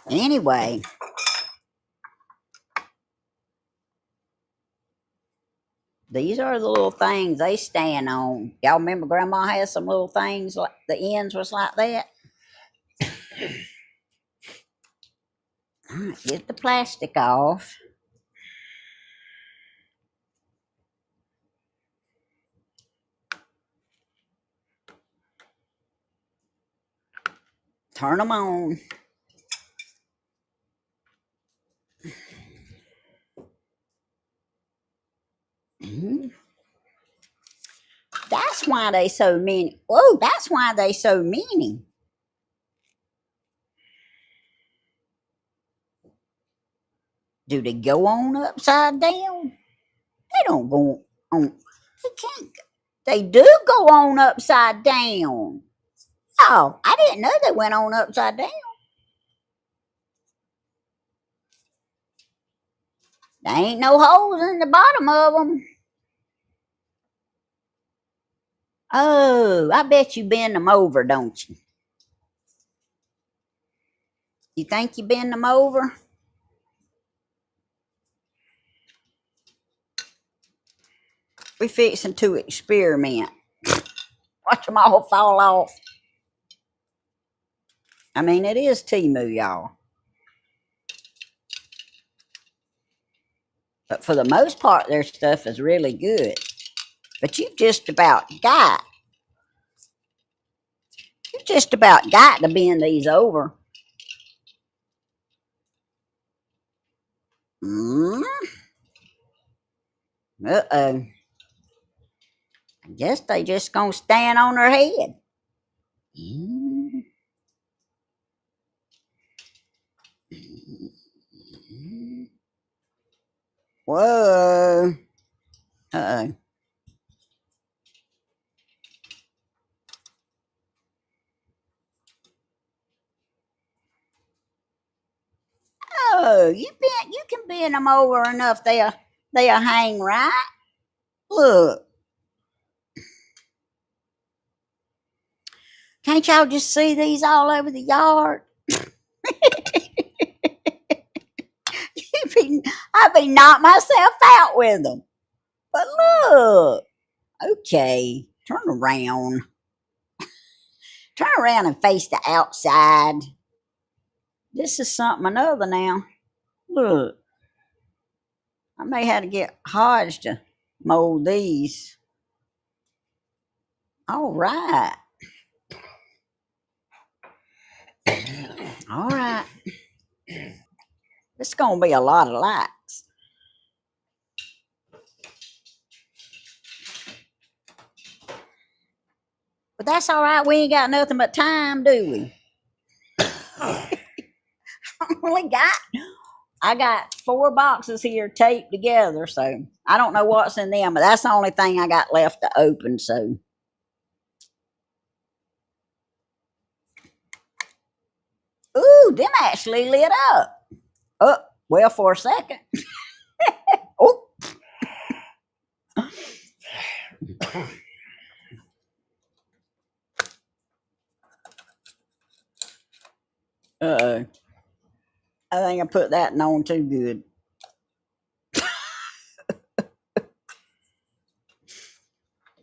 Anyway, these are the little things they stand on. Y'all remember Grandma had some little things like the ends was like that? All right, get the plastic off. Turn them on. Mhm. That's why they so many. Oh, that's why they so many. Do they go on upside down? They don't go on. They can't. They do go on upside down. Oh, I didn't know they went on upside down. There ain't no holes in the bottom of them. Oh, I bet you bend them over, don't you? You think you bend them over? We fixing to experiment. Watch them all fall off. I mean, it is Temu, y'all. But for the most part, their stuff is really good. But you just about got to bend these over. Uh-oh. I guess they just gonna stand on their head. Whoa. Uh-oh. Oh, you can bend them over enough they'll hang right. Look. Can't y'all just see these all over the yard? I've been knocked myself out with them. But look. Okay. Turn around. Turn around and face the outside. This is something another now. Look. I may have to get Hodge to mold these. All right. All right. It's going to be a lot of likes. But that's all right. We ain't got nothing but time, do we? I got 4 boxes here taped together, so I don't know what's in them, but that's the only thing I got left to open, so. Ooh, them actually lit up. Oh, well, for a second. Oh. Uh-oh. I think I put that on too good.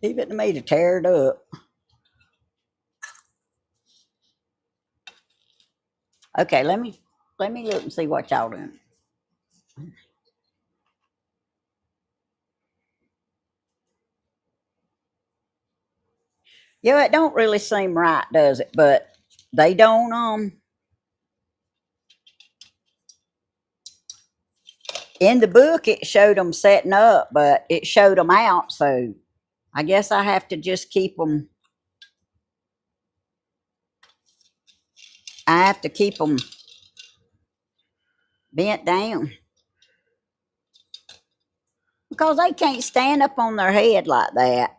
Leave it to me to tear it up. Okay, let me look and see what y'all doing. Yeah, it don't really seem right, does it? But they don't In the book, it showed them setting up, but it showed them out. So I guess I have to just keep them. I have to keep them bent down because they can't stand up on their head like that.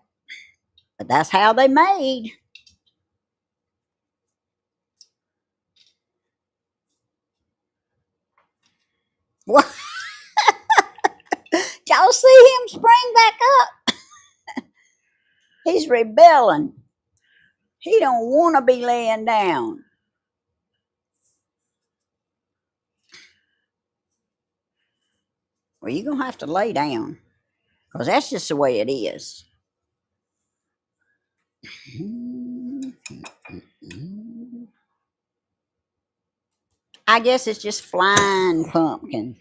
But that's how they made. What? Y'all see him spring back up? He's rebelling. He don't want to be laying down. Well, you're going to have to lay down because that's just the way it is. I guess it's just flying pumpkins.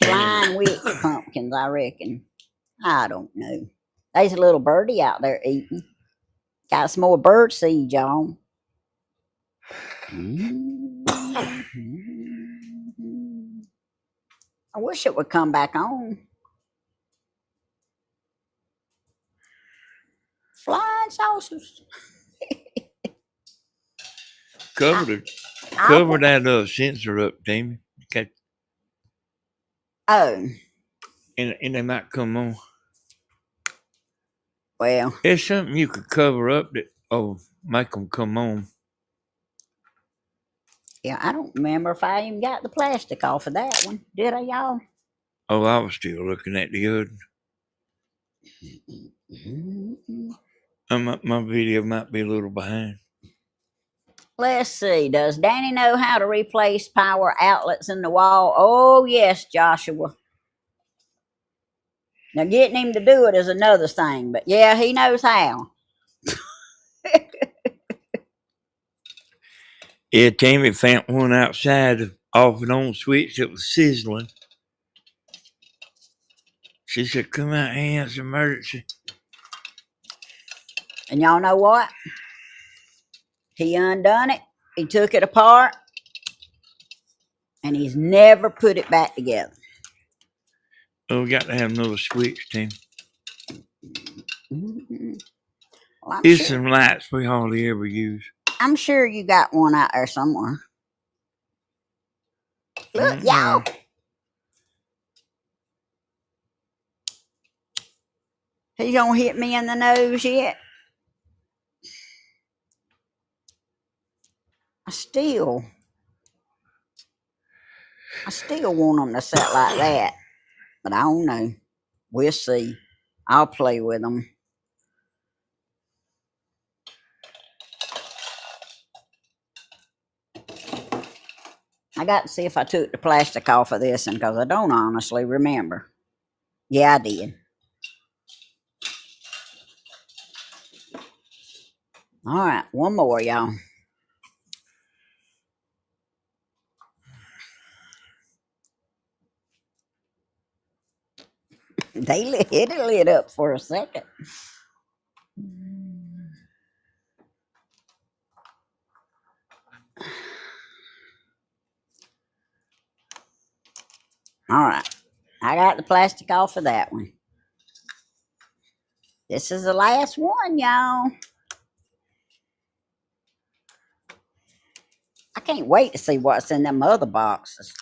Flying wick pumpkins, I reckon. I don't know. There's a little birdie out there eating. Got some more bird seed, y'all. I wish it would come back on. Flying saucers. Cover I'll- that sensor up, Tammy. Okay. Oh, And they might come on. well, It's something you could cover up that make them come on. yeah, I don't remember if I even got the plastic off of that one. Did I, y'all? Oh, I was still looking at the other. My video might be a little behind. Let's see. Does Danny know how to replace power outlets in the wall? Oh, yes, Joshua. Now, getting him to do it is another thing, but yeah, he knows how. Yeah, Tammy found one outside of off and on switch that was sizzling. She said, "Come out here, it's an emergency." And y'all know what? He undone it, he took it apart, and he's never put it back together. Oh, we got to have another switch, Tammy. Well, Here's some lights we hardly ever use. I'm sure you got one out there somewhere. Look, y'all. He don't hit me in the nose yet. I still want them to sit like that, but I don't know. We'll see. I'll play with them. I got to see if I took the plastic off of this, and because I don't honestly remember. Yeah, I did. All right, one more, y'all. It lit up for a second. All right, I got the plastic off of that one. This is the last one, y'all. I can't wait to see what's in them other boxes.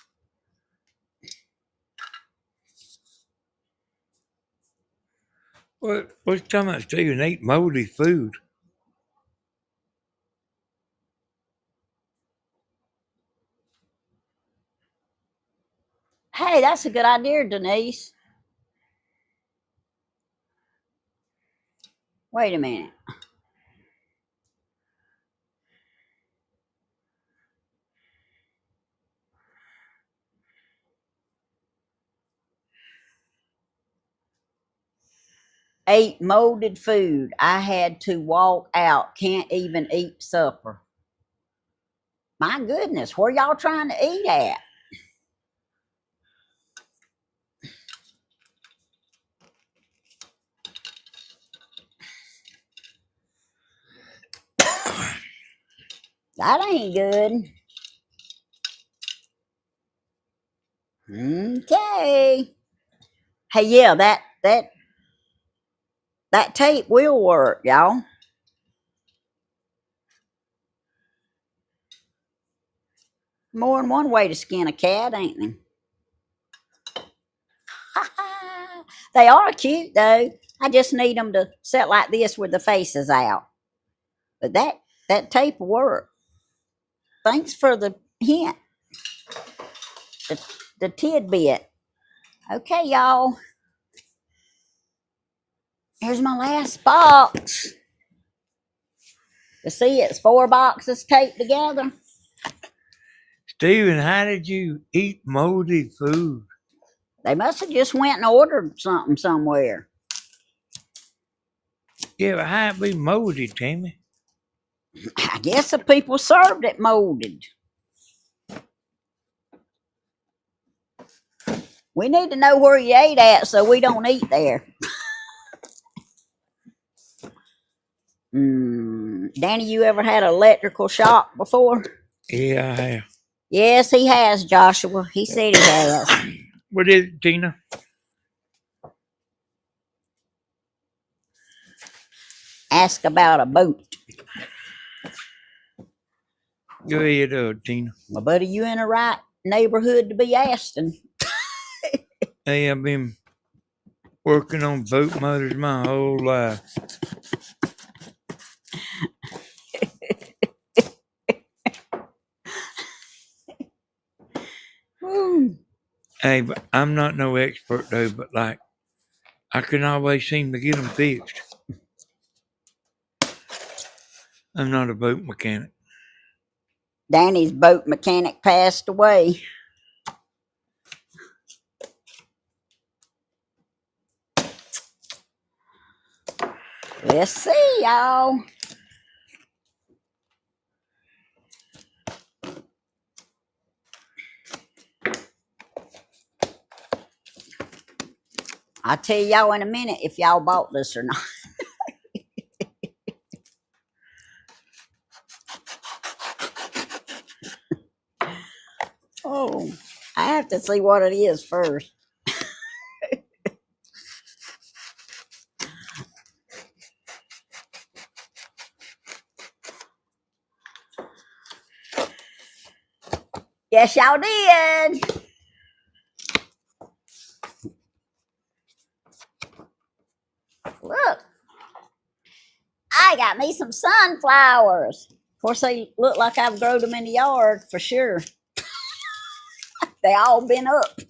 What's talking about Stephen ate moldy food? Hey, that's a good idea, Denise. Wait a minute. Ate molded food. I had to walk out. Can't even eat supper. My goodness, where y'all trying to eat at? That ain't good. Okay. Hey, yeah, that tape will work, y'all. More than one way to skin a cat, ain't there? They are cute though. I just need them to sit like this with the faces out. But that tape will work. Thanks for the hint, the tidbit. Okay, y'all. Here's my last box. You see, it's 4 boxes taped together. Stephen, how did you eat moldy food? They must have just went and ordered something somewhere. Yeah, but how it be moldy, Tammy? I guess the people served it molded. We need to know where you ate at so we don't eat there. Danny, you ever had an electrical shock before? Yeah, I have. Yes, he has, Joshua. He said he has. What is it, Tina? Ask about a boat. Go ahead, Tina. My buddy, you in the right neighborhood to be asking. Hey, I've been working on boat motors my whole life. Woo. Hey, but I'm not no expert though, but like, I can always seem to get them fixed. I'm not a boat mechanic. Danny's boat mechanic passed away. Let's see, y'all. I'll tell y'all in a minute if y'all bought this or not. Oh, I have to see what it is first. Yes, y'all did. Look, I got me some sunflowers. Of course, they look like I've grown them in the yard for sure. They all been up.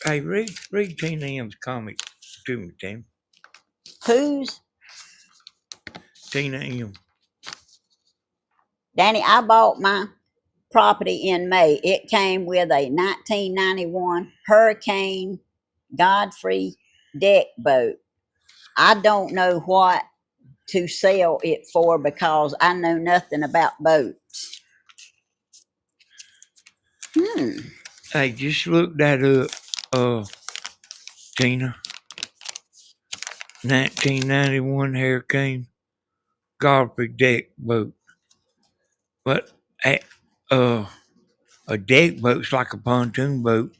Hey, read Tina M's comic to me, Tim. Whose? Tina M. Danny, I bought my property in May. It came with a 1991 Hurricane Godfrey deck boat. I don't know what to sell it for because I know nothing about boats. Hey, just look that up, Tina. 1991 Hurricane Godfrey deck boat. But a deck boat's like a pontoon boat,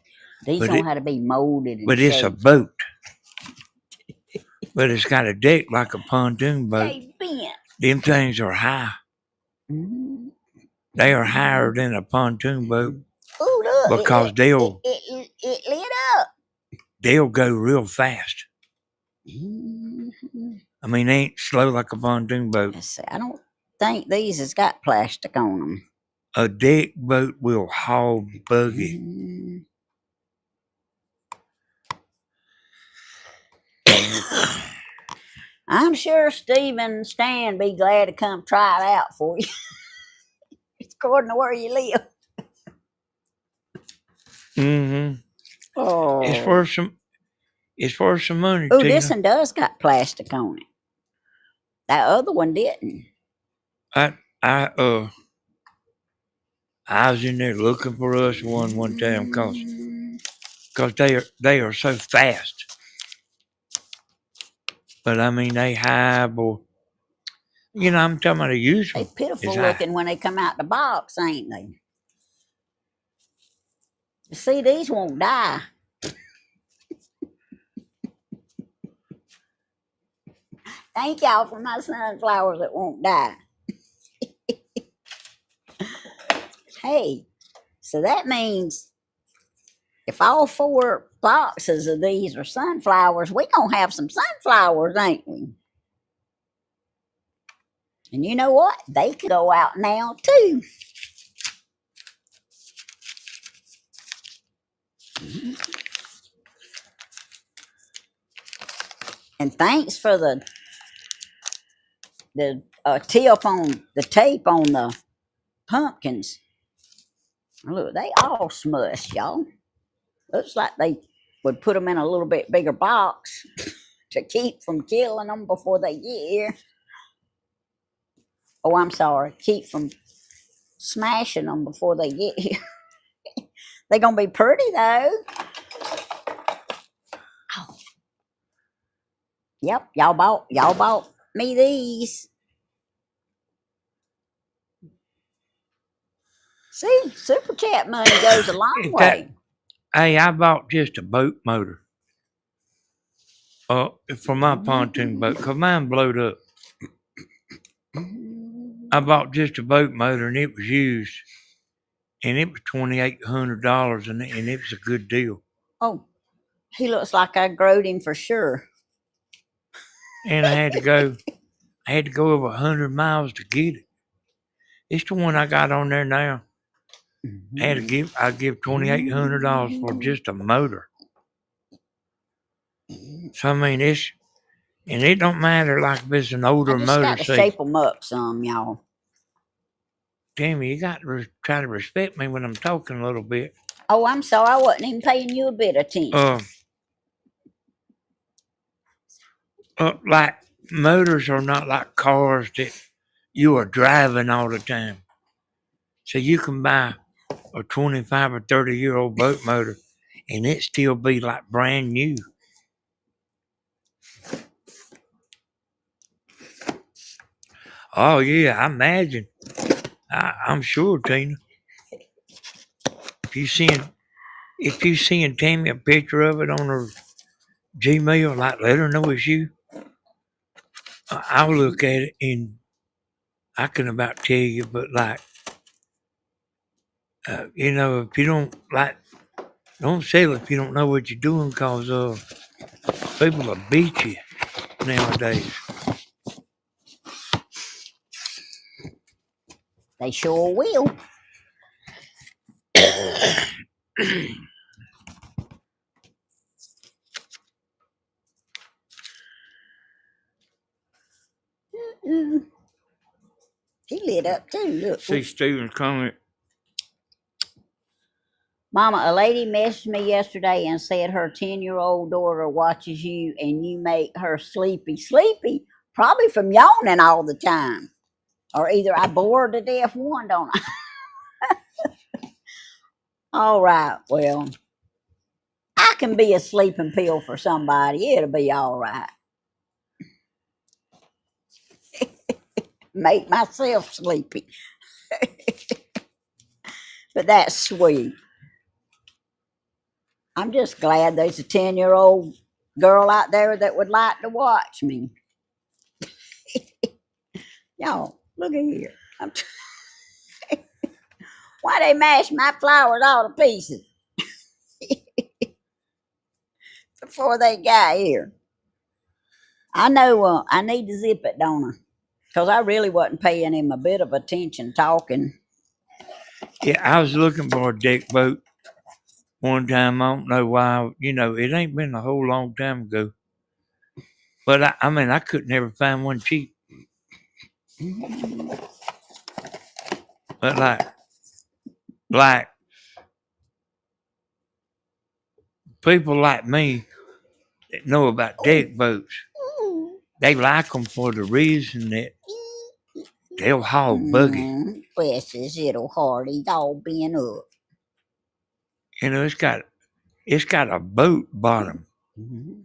These But don't it- have to be molded and but it's a shaped. boat. But it's got a deck like a pontoon boat. Hey, Ben. Them things are high. Mhm. They are higher than a pontoon boat Ooh, look. because it lit up. they'll go real fast. Mhm. I mean, they ain't slow like a pontoon boat. Let's see. I don't think these has got plastic on them. A deck boat will haul buggy. Mhm. I'm sure Steve and Stan be glad to come try it out for you. It's according to where you live. Mm-hmm. Oh, It's for some money, oh, Tina. this one does got plastic on it. That other one didn't. I was in there looking for us one time because they are so fast. But I mean, they high, boy. You know, I'm talking about a useful. They pitiful It's high. looking when they come out the box, ain't they? See, these won't die. Thank y'all for my sunflowers that won't die. Hey, so that means if all 4 boxes of these are sunflowers, we gonna have some sunflowers, ain't we? And you know what? They could go out now too. And thanks for the tip on the tape on the pumpkins. Look, they all smushed, y'all. Looks like they would put them in a little bit bigger box to keep from killing them before they get here. Oh, I'm sorry, keep from smashing them before they get here. They're gonna be pretty though. Oh. Yep, y'all bought me these. See, super chat money goes a long Is that- way. Hey, I bought just a boat motor. For my pontoon boat, 'cause mine blowed up. I bought just a boat motor and it was used. And it was $2,800 and it was a good deal. Oh, he looks like I growed him for sure. And I had to go over 100 miles to get it. It's the one I got on there now. I give $2,800 for just a motor. So I mean and it don't matter like if it's an older I just motor. got to shape them up some, y'all. Tammy, you got to try to respect me when I'm talking a little bit. Oh, I'm sorry, I wasn't even paying you a bit of attention. Like motors are not like cars that you are driving all the time. So you can buy a 25 or 30-year-old boat motor and it still be like brand new. Oh yeah, I imagine. I'm sure, Tina. If you seeing Tammy a picture of it on her Gmail, like let her know it's you. I'll look at it and I can about tell you, but like, if you don't sell if you don't know what you're doing, cause people will beat you nowadays. They sure will. Mm. He lit up too. Look. See Steven's comment. Mama, a lady messaged me yesterday and said her 10-year-old daughter watches you and you make her sleepy. Sleepy? Probably from yawning all the time. Or either I bore her to death, one, don't I? All right, well, I can be a sleeping pill for somebody. It'll be all right. Make myself sleepy. But that's sweet. I'm just glad there's a 10-year-old girl out there that would like to watch me. Y'all, look at here. Why they mash my flowers all to pieces before they got here? I know I need to zip it, don't I? Because I really wasn't paying him a bit of attention talking. Yeah, I was looking for a deck boat one time. I don't know why. It ain't been a whole long time ago. But I could never find one cheap. But like people like me that know about deck boats, they like them for the reason that they'll haul buggy. Bless his little heart, he's all bent up. It's got a boat bottom. Mm-hmm.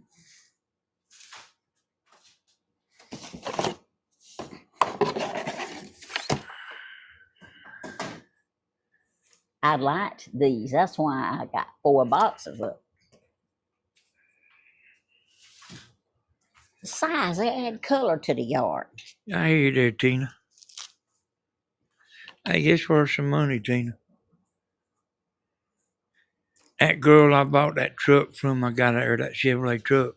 I liked these. That's why I got 4 boxes of. The size, they add color to the yard. I hear you there, Tina. Hey, it's worth some money, Tina. That girl I bought that truck from, I got her that Chevrolet truck.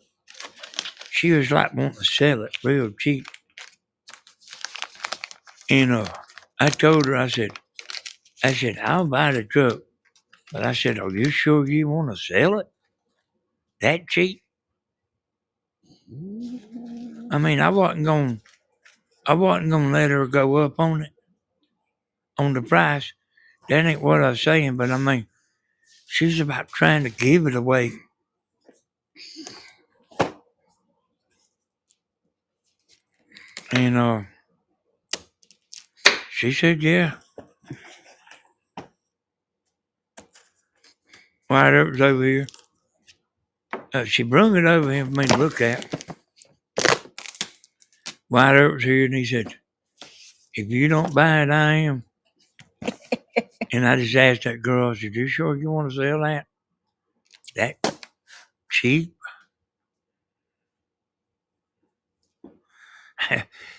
She was like wanting to sell it real cheap. And I told her, I said, I'll buy the truck. But I said, are you sure you want to sell it that cheap? I mean, I wasn't gonna let her go up on it, on the price. That ain't what I was saying, but I mean, she's about trying to give it away. And she said, yeah. White Oak's over here. She brung it over here for me to look at. White Oak's here, and he said, if you don't buy it, I am. And I just asked that girl, I said, you sure you want to sell that? That cheap?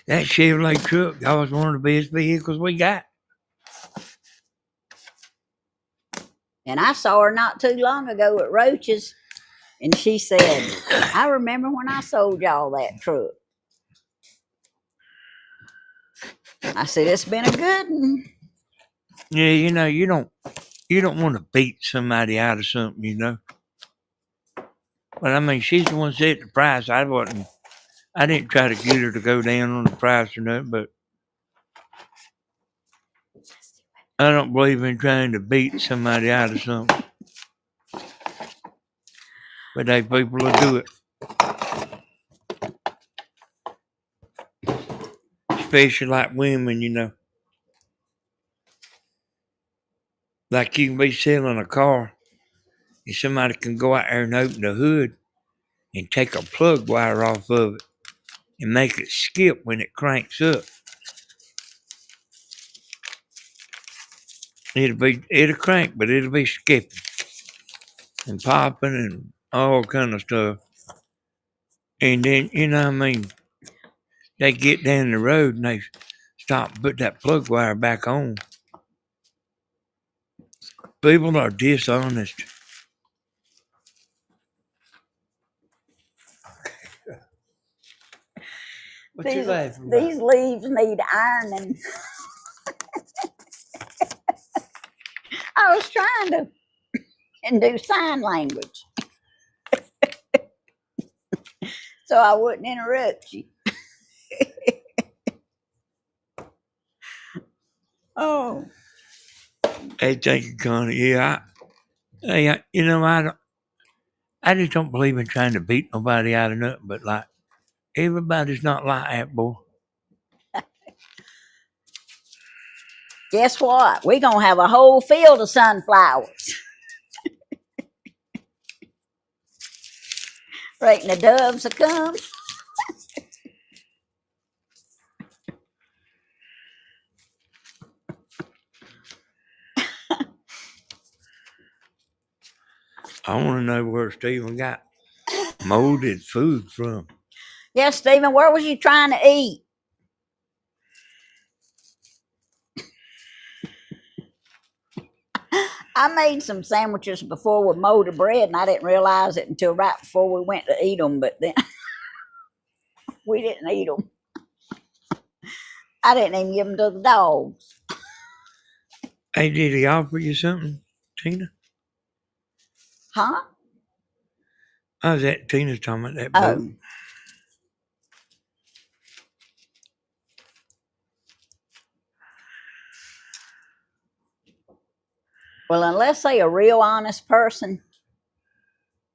That Chevrolet truck, that was one of the best vehicles we got. And I saw her not too long ago at Roach's, and she said, I remember when I sold y'all that truck. I said, it's been a good one. Yeah, you know, you don't want to beat somebody out of something, you know. But I mean, she's the one set the price. I didn't try to get her to go down on the price or nothing, but I don't believe in trying to beat somebody out of something. But they people will do it. Especially like women, you know. Like you can be selling a car and somebody can go out there and open the hood and take a plug wire off of it and make it skip when it cranks up. It'll crank, but it'll be skipping and popping and all kind of stuff. And then, you know what I mean, they get down the road and they stop and put that plug wire back on. People are dishonest. What you laughing about? These leaves need ironing. I was trying to and do sign language so I wouldn't interrupt you. Oh, Hey, thank you, Connie. Yeah, you know, I just don't believe in trying to beat nobody out of nothing, but like, everybody's not like that, boy. guess what? We're going to have a whole field of sunflowers. Right, and the doves will come. I want to know where Stephen got molded food from. Yes, Stephen, where was you trying to eat? I made some sandwiches before with molded bread, and I didn't realize it until right before we went to eat them, but then we didn't eat them. I didn't even give them to the dogs. Hey, did he offer you something, Tina? Huh? I was at Tina's talking about that Oh. boat. Well, unless they a real honest person,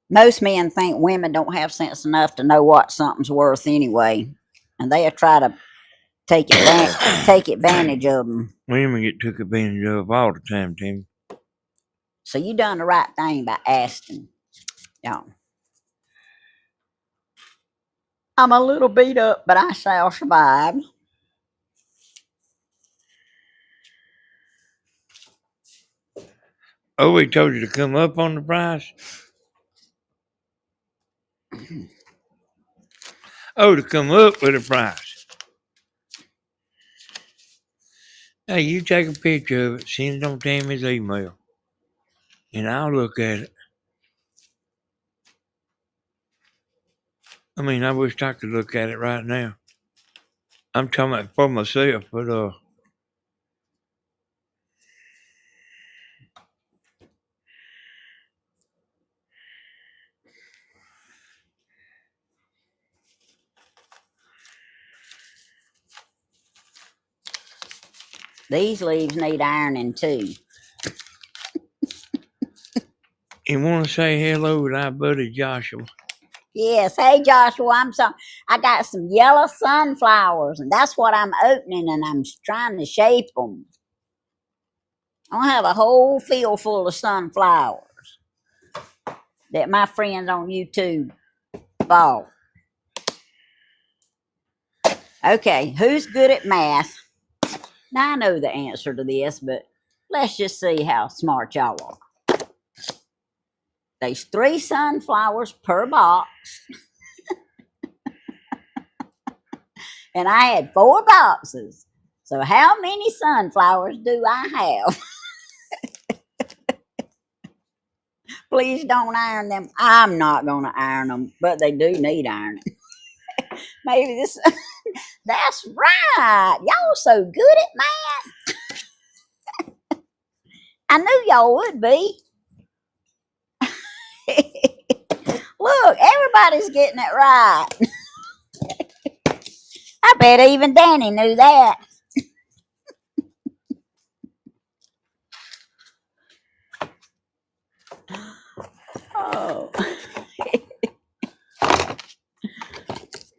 most men think women don't have sense enough to know what something's worth anyway, and they'll try to take advantage of them. Women get took advantage of all the time, Tim. So you done the right thing by asking. Yeah. I'm a little beat up, but I shall survive. Oh, he told you to come up on the price? Oh, to come up with a price. Hey, you take a picture of it, send it on Tammy's email, and I'll look at it. I mean, I wish I could look at it right now. I'm talking about for myself, but These leaves need ironing too. you want to say hello to our buddy Joshua? Yes. Hey, Joshua, I got some yellow sunflowers, and that's what I'm opening, and I'm trying to shape them. I have a whole field full of sunflowers that my friends on YouTube bought. Okay, who's good at math? Now, I know the answer to this, but let's just see how smart y'all are. There's 3 sunflowers per box. And I had 4 boxes. So how many sunflowers do I have? Please don't iron them. I'm not going to iron them, but they do need ironing. Maybe this... That's right. Y'all so good at math. I knew y'all would be. Look, everybody's getting it right. I bet even Danny knew that. Oh.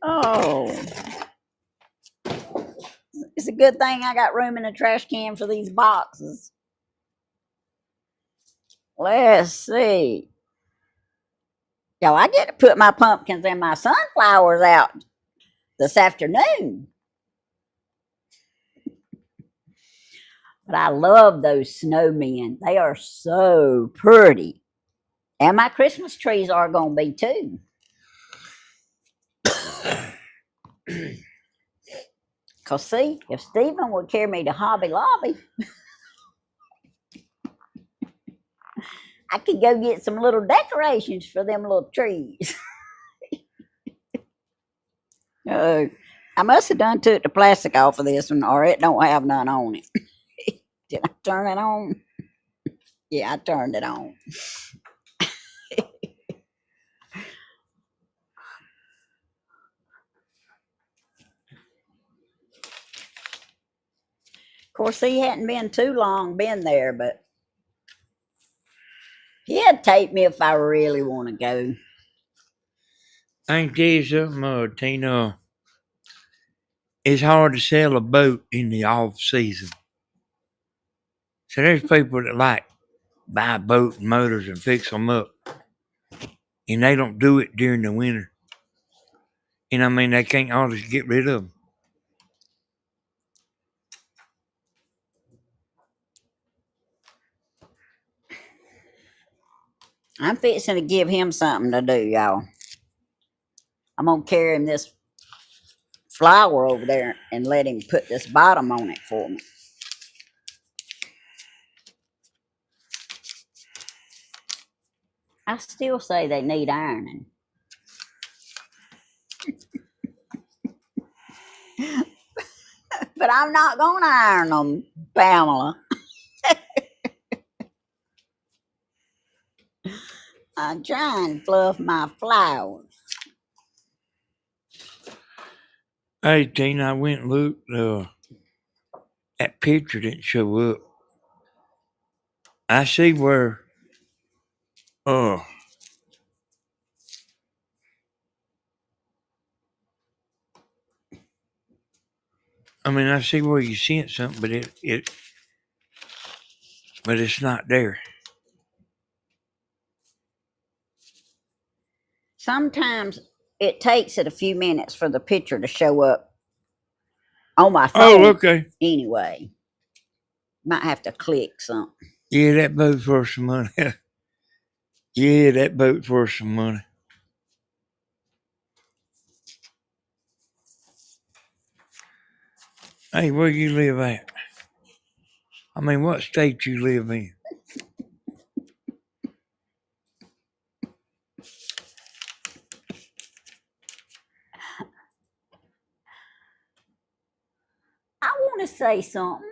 Oh. It's a good thing I got room in the trash can for these boxes. Let's see. Yo, I get to put my pumpkins and my sunflowers out this afternoon. But I love those snowmen. They are so pretty. And my Christmas trees are going to be too. Because see, if Stephen would carry me to Hobby Lobby, I could go get some little decorations for them little trees. I must have done took the plastic off of this one, or it don't have none on it. Did I turn it on? Yeah, I turned it on. Of course, he hadn't been too long been there, but he'd take me if I really want to go. Ain't there something, Tina? It's hard to sell a boat in the off season. So there's people that like buy boat and motors and fix them up, and they don't do it during the winter. And I mean, they can't always get rid of them. I'm fixing to give him something to do, y'all. I'm going to carry him this flower over there and let him put this bottom on it for me. I still say they need ironing. But I'm not going to iron them, Pamela. I'm trying to fluff my flowers. Hey, Tina, I went and looked. That picture didn't show up. I see where. I mean, I see where you sent something, but it's not there. Sometimes it takes it a few minutes for the picture to show up on my phone. Oh, okay. Anyway, might have to click something. Yeah, that boat's worth some money. Yeah, that boat's worth some money. Hey, where you live at? I mean, what state you live in? I want to say something.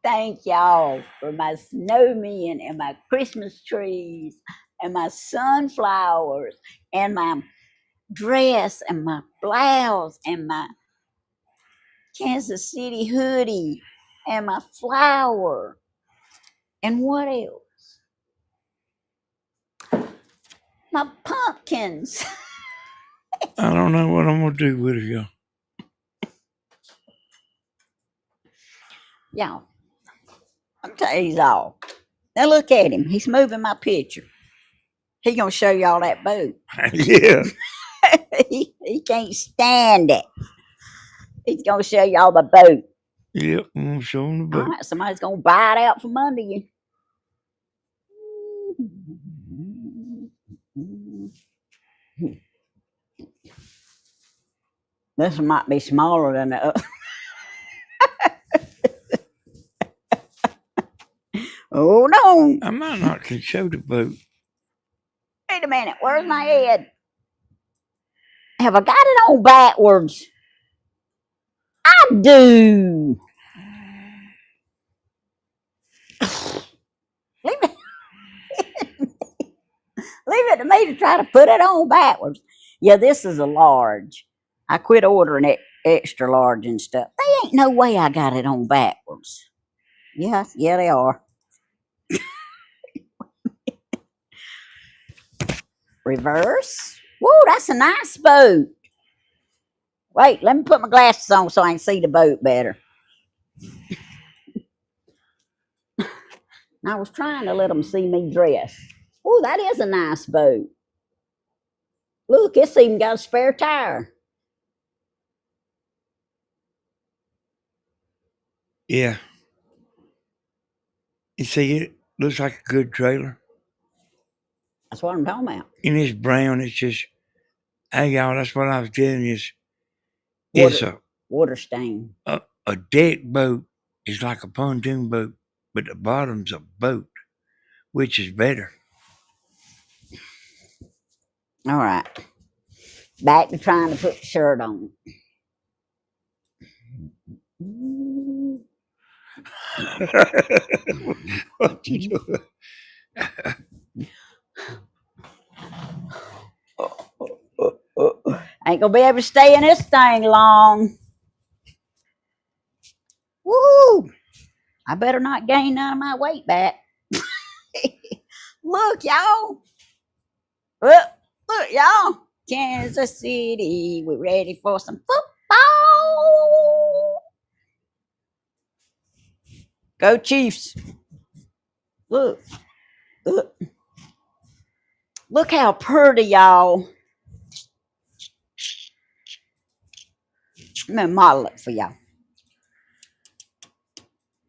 Thank y'all for my snowmen and my Christmas trees and my sunflowers and my dress and my blouse and my Kansas City hoodie and my flower. And what else? My pumpkins. I don't know what I'm gonna do with it, y'all. Y'all, I'm telling you all. Now look at him. He's moving my picture. He gonna show y'all that boat. Yeah. he can't stand it. He's gonna show y'all the boat. Yep, I'm gonna show 'em the All boat. right, somebody's gonna buy it out from under you. This might be smaller than the other. Oh no! I might not can show the boat. Wait a minute. Where's my head? Have I got it on backwards? I do. Leave it, leave it to me to try to put it on backwards. Yeah, this is a large. I quit ordering it extra large and stuff. They ain't no way I got it on backwards. Yeah, they are. Reverse. Whoa, that's a nice boat. Wait, let me put my glasses on so I can see the boat better. I was trying to let them see me dress. Oh, that is a nice boat. Look, it's even got a spare tire. Yeah. You see, it looks like a good trailer. That's what I'm talking about. And it's brown. It's just, hey, y'all, that's what I was telling you. It's Water stain. a deck boat is like a pontoon boat, but the bottom's a boat, which is better. All right. Back to trying to put the shirt on. What you doing? Ain't gonna be able to stay in this thing long. Woo! I better not gain none of my weight back. Look, y'all. Look, y'all. Kansas City, we're ready for some football. Go Chiefs. Look. Look how pretty, y'all. Let me model it for y'all.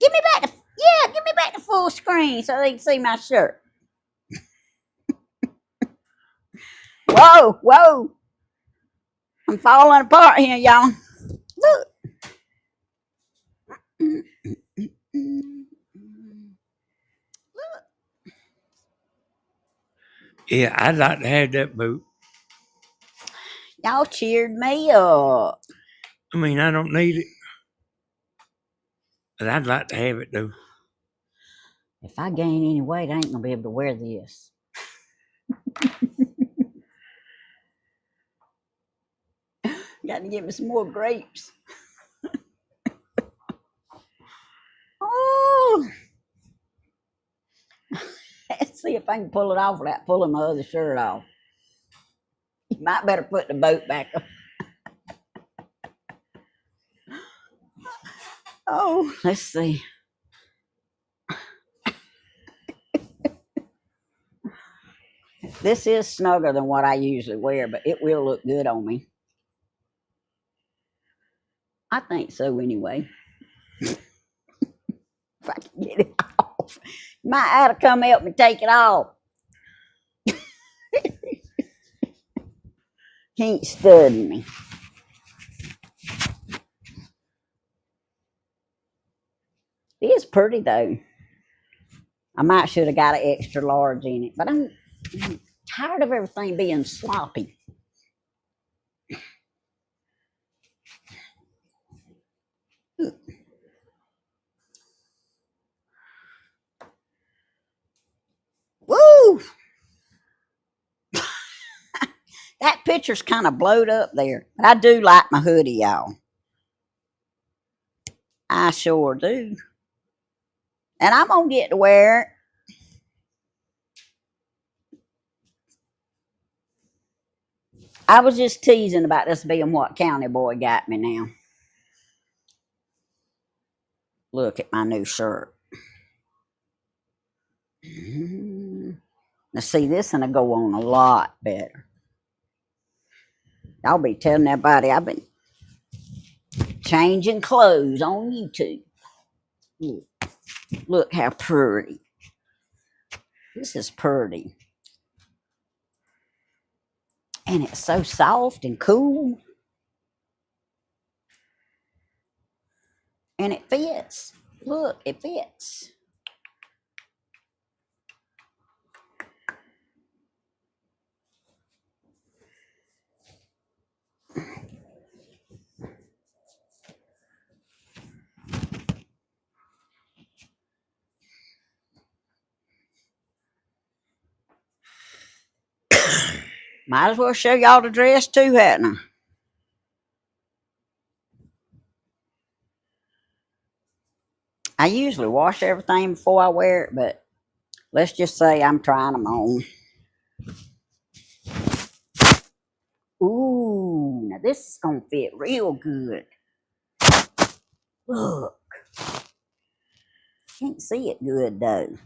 Give me back the full screen so they can see my shirt. Whoa. I'm falling apart here, y'all. Look. Yeah, I'd like to have that boat. Y'all cheered me up. I mean, I don't need it, but I'd like to have it though. If I gain any weight, I ain't gonna be able to wear this. Got to get me some more grapes. Oh, let's see if I can pull it off without pulling my other shirt off. You might better put the boat back up. Oh, let's see. This is snugger than what I usually wear, but it will look good on me. I think so anyway. If I can get it off. You might have to come help me take it off. Can't stud me. It is pretty though. I might should have got an extra large in it, but I'm tired of everything being sloppy. Woo! That picture's kind of blowed up there. But I do like my hoodie, y'all. I sure do. And I'm going to get to wear it. I was just teasing about this being what County Boy got me now. Look at my new shirt. Now see, this and I go on a lot better. I'll be telling everybody I've been changing clothes on YouTube. Look how pretty. This is pretty. And it's so soft and cool. And it fits. Look, it fits. Might as well show y'all the dress too, hadn't I? I usually wash everything before I wear it, but let's just say I'm trying them on. Ooh, now this is gonna fit real good. Look. Can't see it good though.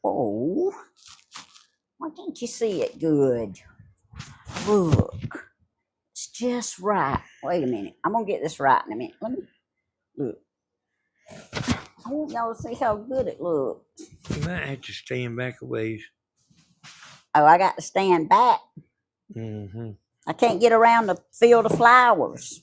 Oh, why can't you see it good? Look. It's just right. Wait a minute. I'm gonna get this right in a minute. Let me look. I want y'all to see how good it looks. You might have to stand back a ways. Oh, I got to stand back. Mm-hmm. I can't get around the field of flowers.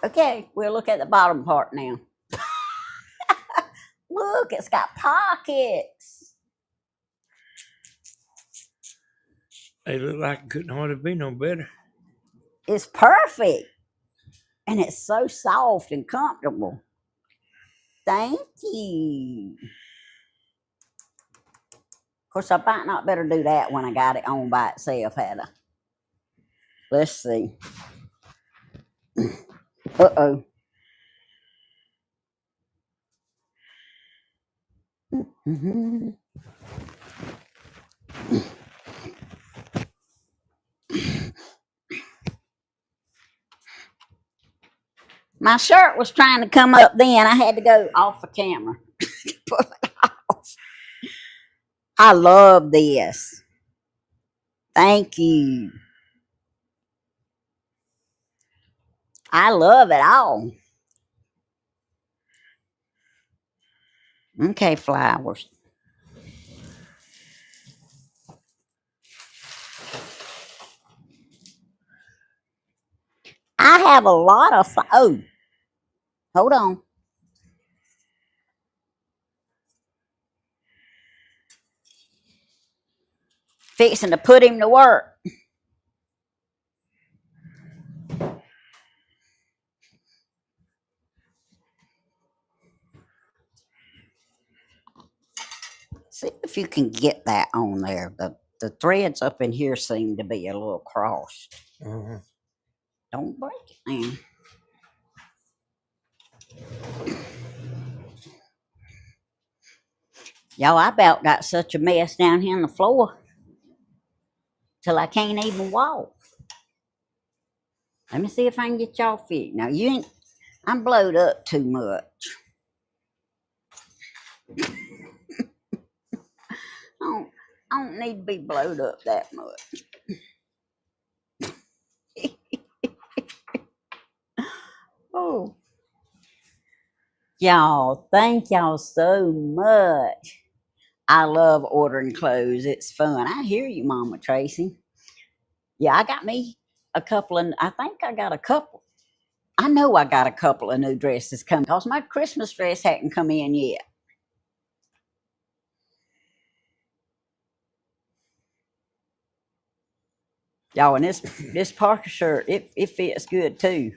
Okay, we'll look at the bottom part now. Look, it's got pockets. They look like it couldn't hardly be no better. It's perfect. And it's so soft and comfortable. Thank you. Of course, I might not better do that when I got it on by itself, had I? Let's see. Uh-oh. Mm-hmm. My shirt was trying to come up then. I had to go off the camera. Pull it off. I love this. Thank you. I love it all. Okay, flowers. I have a lot of oh, hold on. Fixing to put him to work. See if you can get that on there. The threads up in here seem to be a little crossed. Uh-huh. Don't break it now. Y'all, I about got such a mess down here on the floor till I can't even walk. Let me see if I can get y'all fit. Now you ain't, I'm blowed up too much. don't need to be blowed up that much. Oh, y'all, thank y'all so much. I love ordering clothes. It's fun. I hear you, Mama Tracy. Yeah, I got me a couple, and I think I got a couple. I know I got a couple of new dresses coming because my Christmas dress hadn't come in yet. Y'all, and this Parker shirt, it fits good too.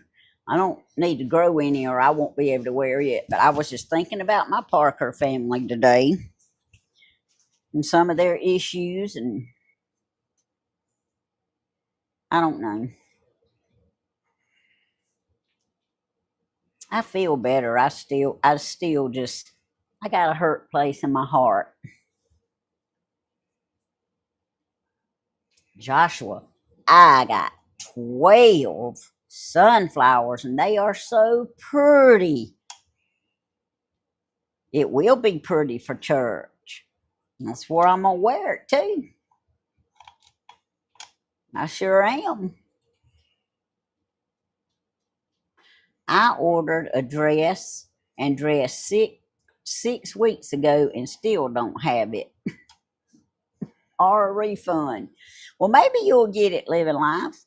I don't need to grow any or I won't be able to wear it. But I was just thinking about my Parker family today and some of their issues, and I don't know. I feel better. I still just, I got a hurt place in my heart. Joshua, I got 12 sunflowers and they are so pretty. It will be pretty for church. That's where I'm gonna wear it too. I sure am. I ordered a dress and dress six weeks ago and still don't have it. Or a refund. Well, maybe you'll get it, Living Life.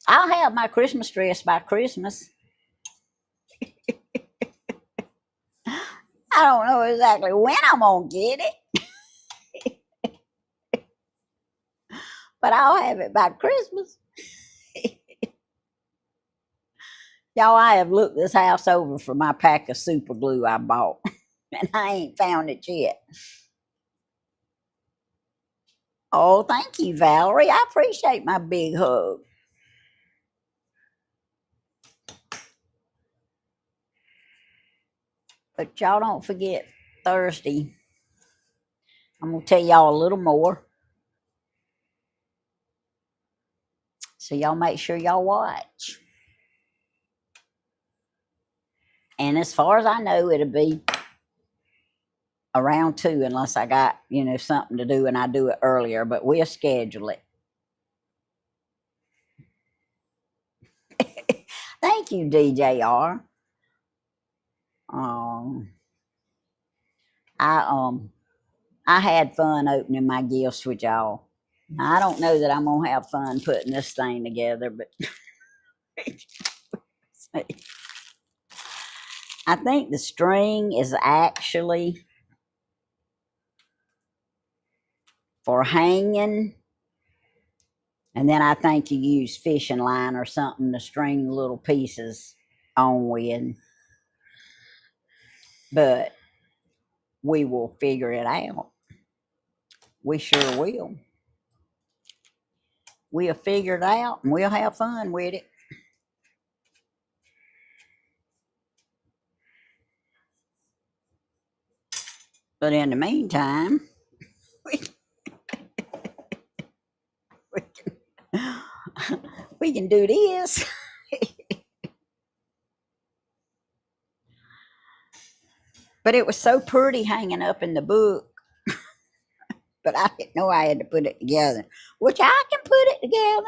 I'll have my Christmas dress by Christmas. I don't know exactly when I'm gonna get it, but I'll have it by Christmas. Y'all, I have looked this house over for my pack of super glue I bought, and I ain't found it yet. Oh, thank you, Valerie. I appreciate my big hug. But y'all don't forget Thursday. I'm going to tell y'all a little more. So y'all make sure y'all watch. And as far as I know, it'll be around 2 unless I got, something to do and I do it earlier, but we'll schedule it. Thank you, DJR. I had fun opening my gifts with y'all. I don't know that I'm gonna have fun putting this thing together, but I think the string is actually for hanging, and then I think you use fishing line or something to string the little pieces on with. But we will figure it out. We sure will. We'll figure it out and we'll have fun with it. But in the meantime, we can do this. But it was so pretty hanging up in the book. But I didn't know I had to put it together, which I can put it together.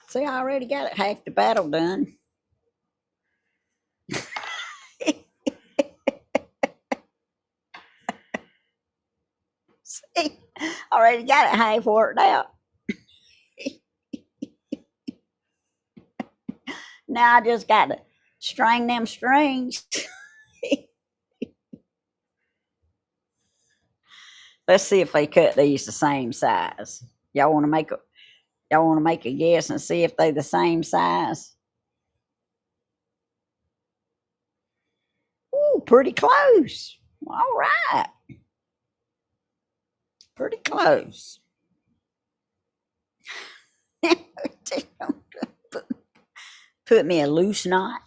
See, I already got it half the battle done. See, already got it half worked out. Now I just got to string them strings. Let's see if they cut these the same size. Y'all want to make a guess and see if they the same size? Ooh, pretty close. All right. Pretty close. Put me a loose knot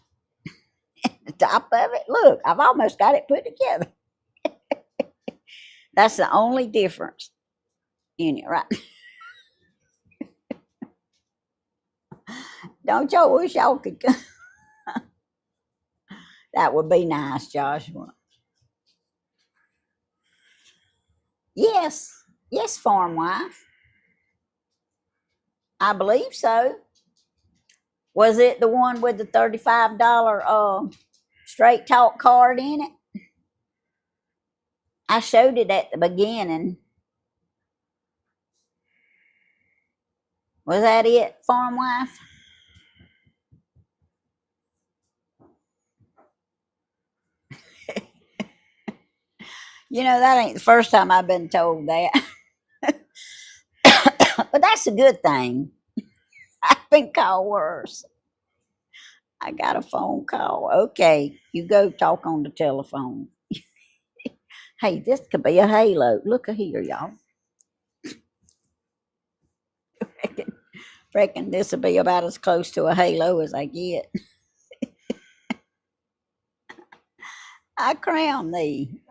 at the top of it. Look, I've almost got it put together. That's the only difference. in it, right? Don't y'all wish y'all could come? That would be nice, Joshua. Yes, yes, farm wife. I believe so. Was it the one with the $35 straight talk card in it? I showed it at the beginning. Was that it, farm wife? You know, that ain't the first time I've been told that. But that's a good thing. I've been called worse. I got a phone call. Okay, you go talk on the telephone. Hey, this could be a halo. Look here, y'all. Reckon this will be about as close to a halo as I get. I crown thee.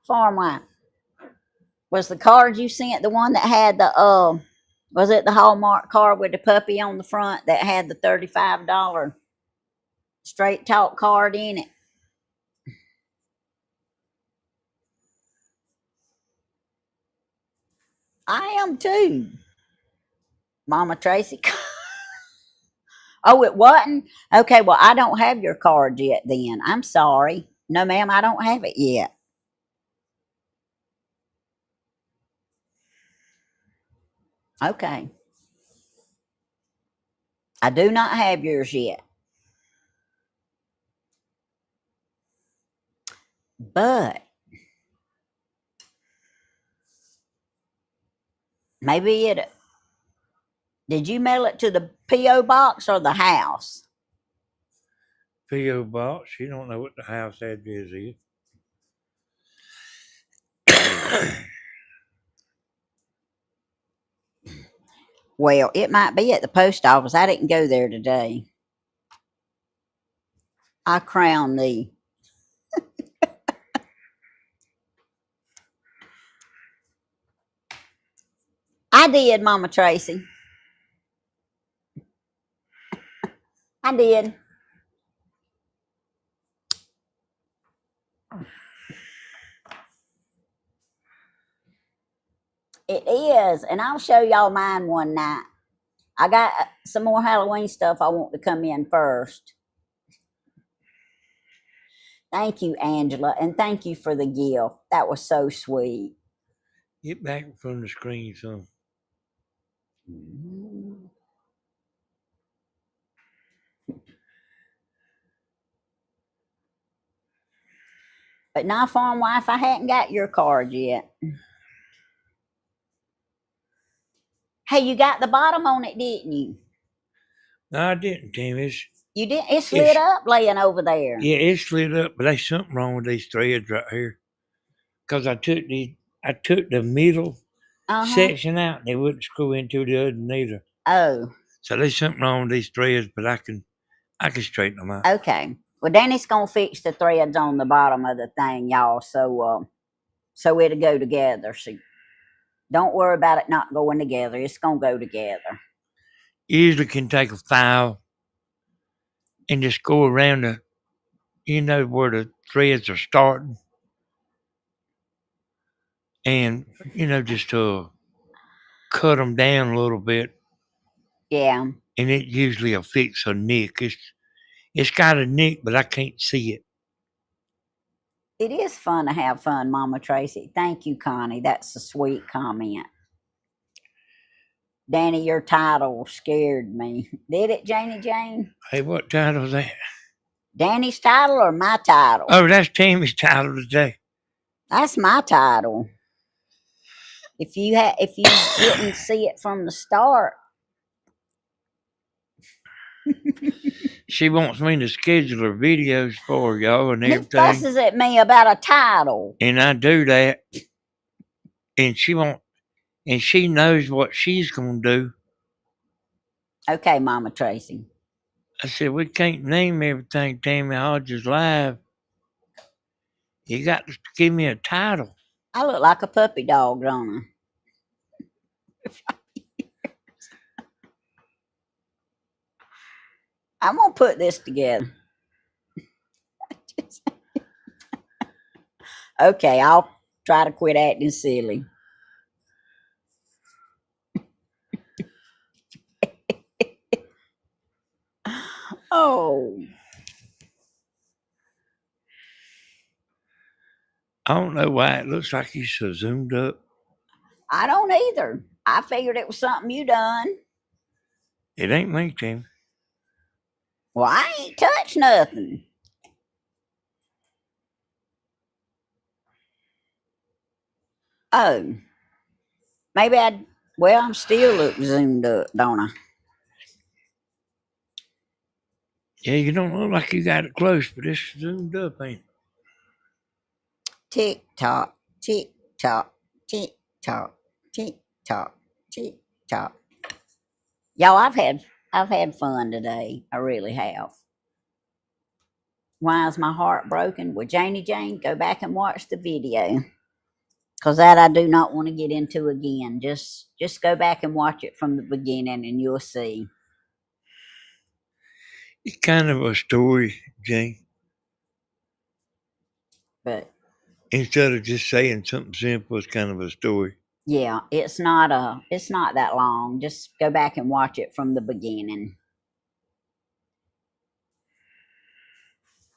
Farm wife. Was the card you sent the one that had the was it the Hallmark card with the puppy on the front that had the $35 straight talk card in it? I am too. Mama Tracy. Oh, it wasn't? Okay, well, I don't have your card yet then. I'm sorry. No, ma'am, I don't have it yet. Okay. I do not have yours yet. But maybe it. Did you mail it to the P.O. box or the house? P.O. box. You don't know what the house address is. Well, it might be at the post office. I didn't go there today. I crown thee. I did, Mama Tracy. I did. It is, and I'll show y'all mine one night. I got some more Halloween stuff I want to come in first. Thank you, Angela, and thank you for the gift. That was so sweet. Get back from the screen, son. But now, farm wife, I hadn't got your card yet. Hey, you got the bottom on it, didn't you? No, I didn't, Tim. You did. It slid up laying over there. Yeah, it slid up, but there's something wrong with these threads right here. Cause I took the middle section out, and they wouldn't screw into the other neither. Oh. So there's something wrong with these threads, but I can straighten them out. Okay. Well, Danny's gonna fix the threads on the bottom of the thing, y'all. So it'll go together. So don't worry about it not going together. It's gonna go together. You usually can take a file and just go around where the threads are starting, and just cut them down a little bit. Yeah. And it usually will fix a nick. It's got a nick, but I can't see it. It is fun to have fun, Mama Tracy. Thank you, Connie. That's a sweet comment. Danny, your title scared me. Did it, Janie Jane? Hey, what title is that? Danny's title or my title? Oh, that's Tammy's title today. That's my title. If you didn't see it from the start. She wants me to schedule her videos for y'all and He everything. fusses at me about a title. And I do that. And she knows what she's gonna do. Okay, Mama Tracy. I said, we can't name everything Tammy Hodges Live. You got to give me a title. I look like a puppy dog, don't I? I'm gonna put this together. Okay, I'll try to quit acting silly. Oh, I don't know why it looks like he's so zoomed up. I don't either. I figured it was something you done. It ain't me, Tim. Well, I ain't touched nothing. Oh, maybe I. Well, I'm still look zoomed up, don't I? Yeah, you don't look like you got it close, but it's zoomed up, ain't it? Tick tock, tick tock, tick tock, tick tock, tick tock. Y'all, I've had fun today. I really have. Why is my heart broken? Well, Jane, go back and watch the video. Cause that I do not want to get into again. Just go back and watch it from the beginning and you'll see. It's kind of a story, Jane. But Instead of just saying something simple, it's kind of a story. yeah, it's not that long. Just go back and watch it from the beginning.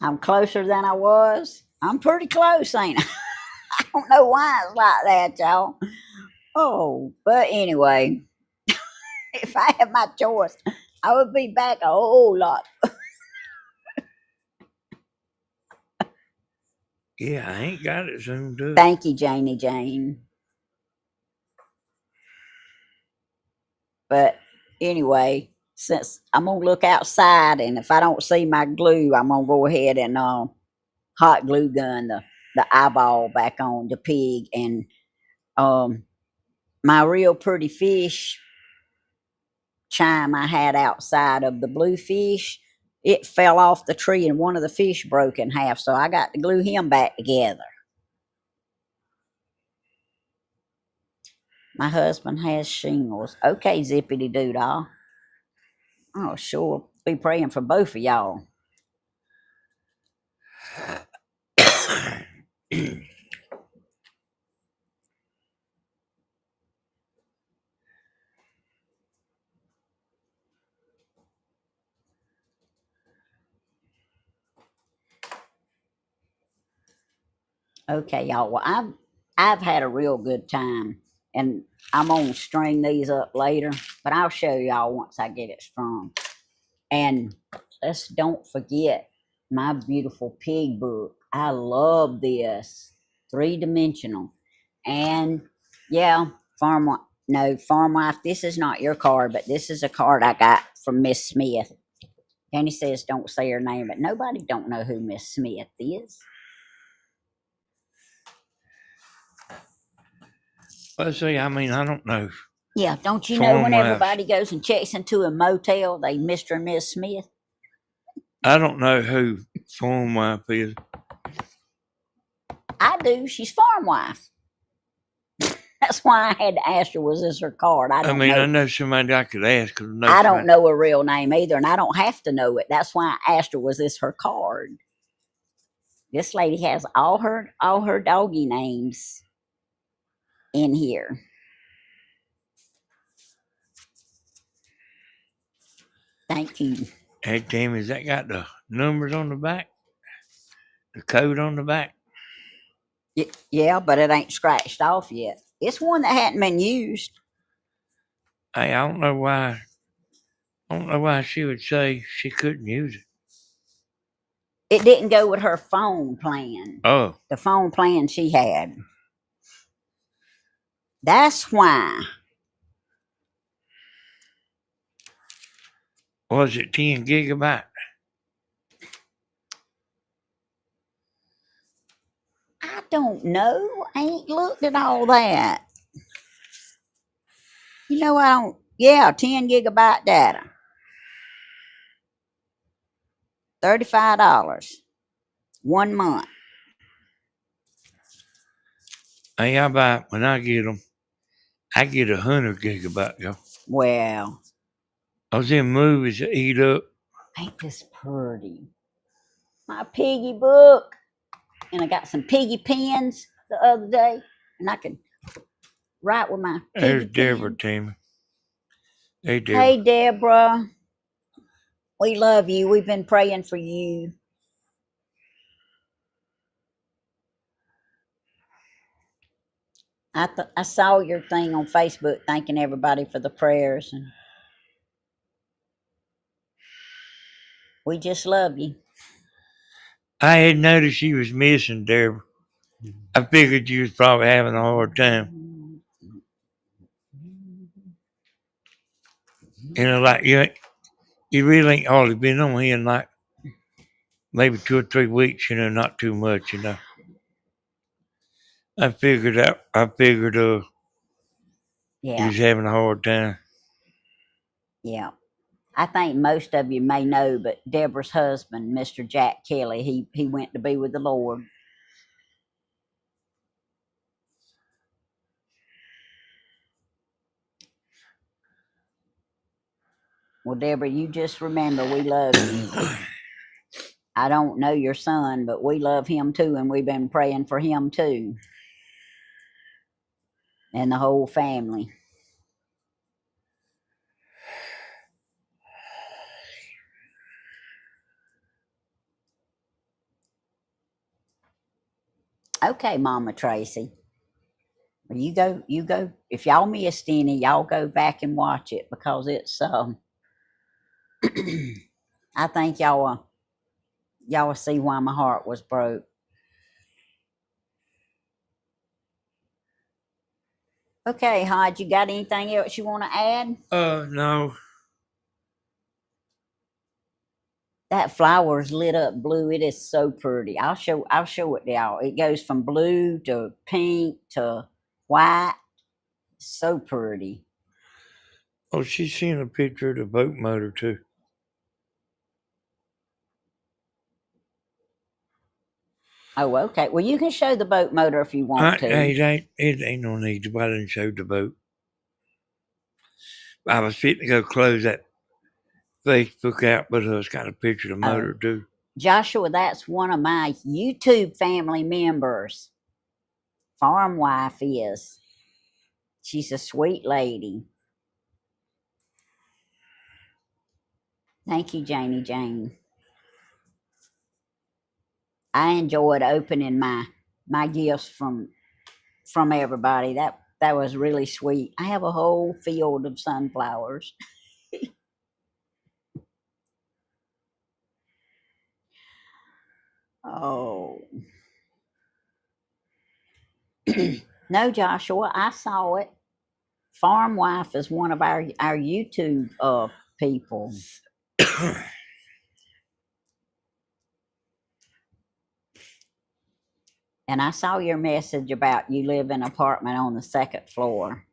I'm closer than I was. I'm pretty close, ain't I? I don't know why it's like that, y'all. Oh, but anyway, if I had my choice, I would be back a whole lot. Yeah, I ain't got it zoomed up. Thank you, Jane. But anyway, since I'm gonna look outside, and if I don't see my glue, I'm gonna go ahead and hot glue gun the eyeball back on the pig, and um my real pretty fish chime I had outside of the blue fish. It fell off the tree and one of the fish broke in half, so I got to glue him back together. My husband has shingles. Okay, zippity doo-dah. Oh, sure. Be praying for both of y'all. Okay, y'all. Well, I've had a real good time, and I'm gonna string these up later, but I'll show y'all once I get it strung. And let's don't forget my beautiful pig book. I love this 3-dimensional, and yeah, farm wife. This is not your card, but this is a card I got from Miss Smith. Danny says don't say her name, but nobody don't know who Miss Smith is. Well, see, I mean, I don't know. Yeah, don't you know Farm when wives. everybody goes and checks into a motel, they Mr. and Miss Smith? I don't know who farm wife is. I do. She's farm wife. That's why I had to ask her, was this her card? I I mean, know. I know somebody I could ask. 'Cause I don't somebody- know her real name either, and I don't have to know it. That's why I asked her, was this her card? This lady has all her doggy names in here. Thank you. Hey, Tim, has that got the numbers on the back? The code on the back? Yeah, but it ain't scratched off yet. It's one that hadn't been used. Hey, I don't know why. I don't know why she would say she couldn't use it. It didn't go with her phone plan. Oh, The phone plan she had. That's why. was it 10 gigabyte? I don't know. I ain't looked at all that. You know, I don't. Yeah, 10 gigabyte data. $35. 1 month. Hey, how about when I get them, I get 100 gigabyte, yo. Well, I was in movies to eat up. ain't this pretty? My piggy book. And I got some piggy pens the other day. And I can write with my There's piggy Deborah, pen. Tammy. Hey, Deborah. Hey, Deborah. We love you. We've been praying for you. I saw your thing on Facebook thanking everybody for the prayers, and we just love you. I had noticed you was missing, Deborah. I figured you was probably having a hard time. You know, like you really ain't hardly been on here in like maybe 2 or 3 weeks. You know, not too much. You know, I figured you Yeah, was having a hard time. yeah. I think most of you may know, but Deborah's husband, Mr. Jack Kelly, he went to be with the Lord. Well, Deborah, you just remember we love you. I don't know your son, but we love him too, and we've been praying for him too, and the whole family. Okay, Mama Tracy. Well, you go. If y'all missed any, y'all go back and watch it because it's I think y'all will see why my heart was broke. Okay, Hodge, you got anything else you want to add? No. That flower's lit up blue. It is so pretty. I'll show it to y'all. It goes from blue to pink to white. So pretty. Oh, she's seen a picture of the boat motor too. Oh, okay. Well, you can show the boat motor if you want to. It ain't no need. Why didn't show the boat? I was fitting to go close that Facebook out, but it's got a picture of the motor too. Joshua, that's one of my YouTube family members. Farm wife is. She's a sweet lady. Thank you, Janie Jane. I enjoyed opening my gifts from everybody. That was really sweet. I have a whole field of sunflowers. Oh. No, Joshua, I saw it. Farm wife is one of our YouTube people. And I saw your message about you live in an apartment on the second floor.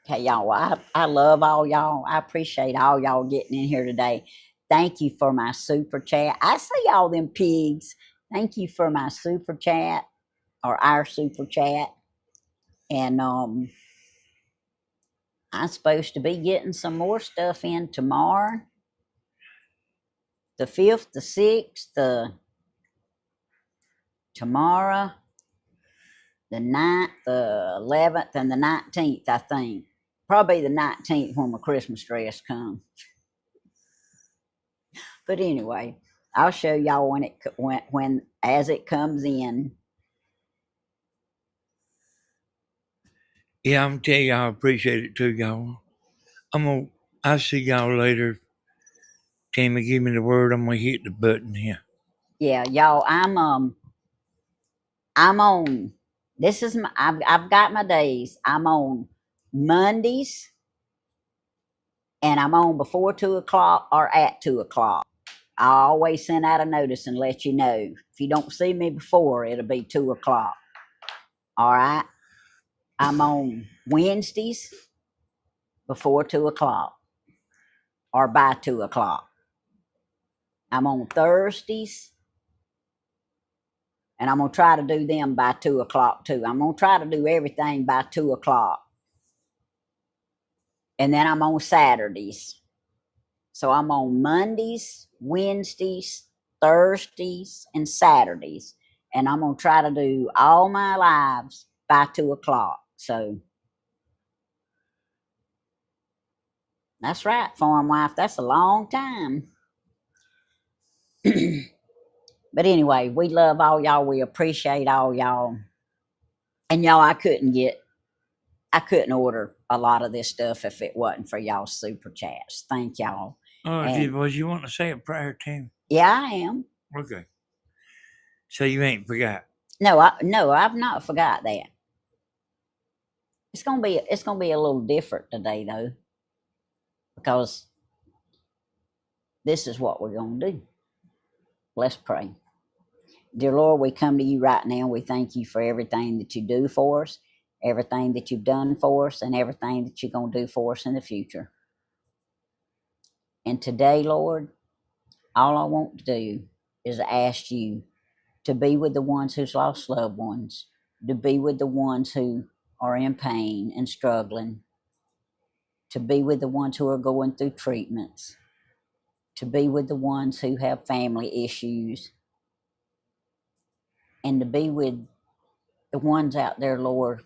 Okay, y'all. Well, I love all y'all. I appreciate all y'all getting in here today. Thank you for my super chat. I see all them pigs. Thank you for my super chat or our super chat. And I'm supposed to be getting some more stuff in tomorrow. The 5th, the 6th, tomorrow, the 9th, the 11th, and the 19th, I think. Probably the 19th when my Christmas dress comes. But anyway, I'll show y'all when as it comes in. Yeah, I'm gonna tell y'all I appreciate it too, y'all. I'll see y'all later. Tammy, give me the word. I'm gonna hit the button here. Yeah, y'all, I'm on. This is my. I've got my days. I'm on Mondays, and I'm on before 2 o'clock or at 2 o'clock. I always send out a notice and let you know. If you don't see me before, it'll be 2 o'clock. All right? I'm on Wednesdays before 2 o'clock or by 2 o'clock. I'm on Thursdays, and I'm going to try to do them by 2 o'clock too. I'm going to try to do everything by 2 o'clock. And then I'm on Saturdays. So I'm on Mondays, Wednesdays, Thursdays, and Saturdays. And I'm going to try to do all my lives by 2 o'clock. So that's right, farm wife. That's a long time. But anyway, we love all y'all. We appreciate all y'all. And y'all, I couldn't order a lot of this stuff if it wasn't for y'all super chats. Thank y'all. Oh, And was you want to say a prayer, Tim? yeah, I am. Okay. So you ain't forgot. No, I've not forgot that. It's gonna be a little different today though, because this is what we're gonna do. Let's pray. Dear Lord, we come to you right now. We thank you for everything that you do for us, everything that you've done for us, and everything that you're gonna do for us in the future. And today, Lord, all I want to do is ask you to be with the ones who's lost loved ones, to be with the ones who are in pain and struggling, to be with the ones who are going through treatments, to be with the ones who have family issues, and to be with the ones out there, Lord,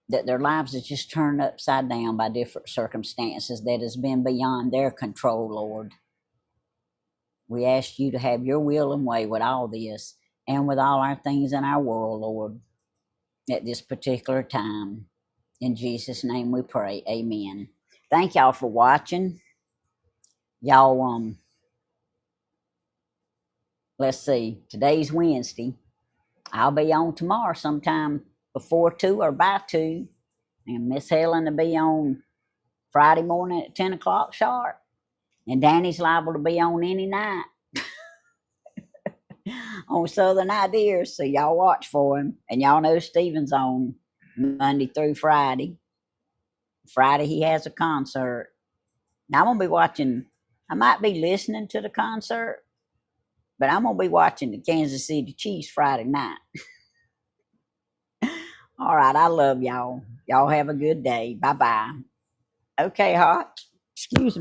that their lives is just turned upside down by different circumstances that has been beyond their control, Lord. We ask you to have your will and way with all this and with all our things in our world, Lord, at this particular time. In Jesus' name we pray. Amen. Thank y'all for watching. Y'all, let's see. Today's Wednesday. I'll be on tomorrow sometime before 2 or by 2. And Miss Helen will be on Friday morning at 10 o'clock sharp. And Danny's liable to be on any night on Southern Ideas. So y'all watch for him. And y'all know Stephen's on Monday through Friday. Friday he has a concert. Now I'm going to be watching, I might be listening to the concert, but I'm going to be watching the Kansas City Chiefs Friday night. All right, I love y'all. Y'all have a good day. Bye-bye. Okay, Hot. Excuse me.